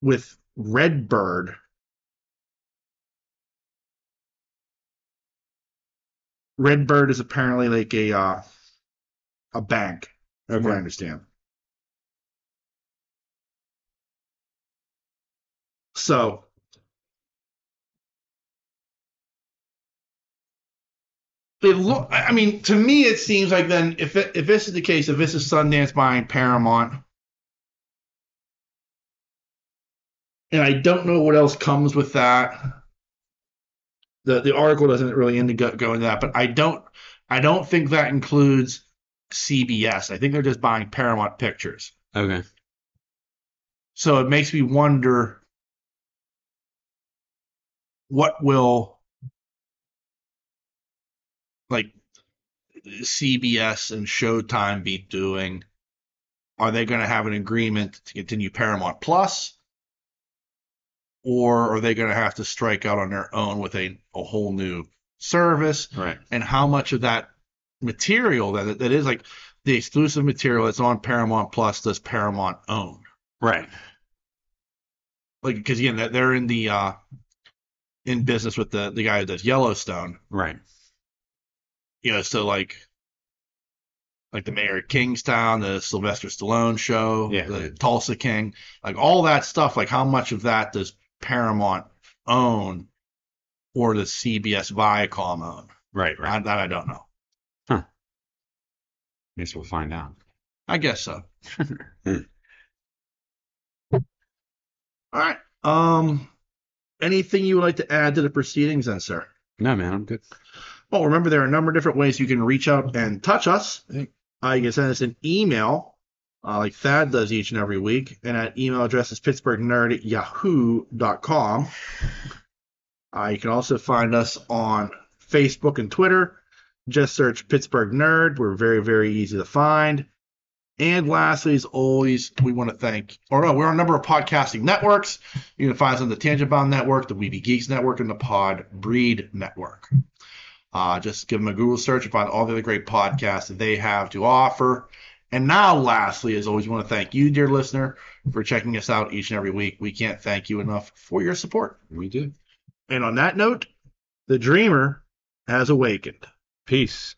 Speaker 1: with Redbird. Redbird is apparently like a bank, from what I understand. So to me, it seems like then if this is the case, if this is Sundance buying Paramount, and I don't know what else comes with that. The article doesn't really go into that, but I don't think that includes CBS. I think they're just buying Paramount Pictures.
Speaker 2: Okay.
Speaker 1: So it makes me wonder what will like CBS and Showtime be doing. Are they going to have an agreement to continue Paramount Plus? Or are they going to have to strike out on their own with a whole new service?
Speaker 2: Right.
Speaker 1: And how much of that material that is like the exclusive material that's on Paramount Plus does Paramount own?
Speaker 2: Right.
Speaker 1: Like, because again, they're in the in business with the guy who does Yellowstone.
Speaker 2: Right.
Speaker 1: So like the Mayor of Kingstown, the Sylvester Stallone show, the Tulsa King, like all that stuff. Like, how much of that does Paramount own, or does CBS Viacom own?
Speaker 2: Right.
Speaker 1: That I don't know.
Speaker 2: Huh. Guess we'll find out.
Speaker 1: I guess so. All right. Anything you would like to add to the proceedings then, sir?
Speaker 2: No, man, I'm good.
Speaker 1: Well, remember, there are a number of different ways you can reach out and touch us. You can send us an email, like Thad does each and every week, and that email address is pittsburghnerd@yahoo.com. You can also find us on Facebook and Twitter. Just search Pittsburgh Nerd. We're very, very easy to find. And lastly, as always, we want to we're on a number of podcasting networks. You can find us on the Tangent Bound Network, the Weeby Geeks Network, and the Pod Breed Network. Just give them a Google search and find all the other great podcasts that they have to offer. And now, lastly, as always, we want to thank you, dear listener, for checking us out each and every week. We can't thank you enough for your support.
Speaker 2: We do.
Speaker 1: And on that note, the dreamer has awakened.
Speaker 2: Peace.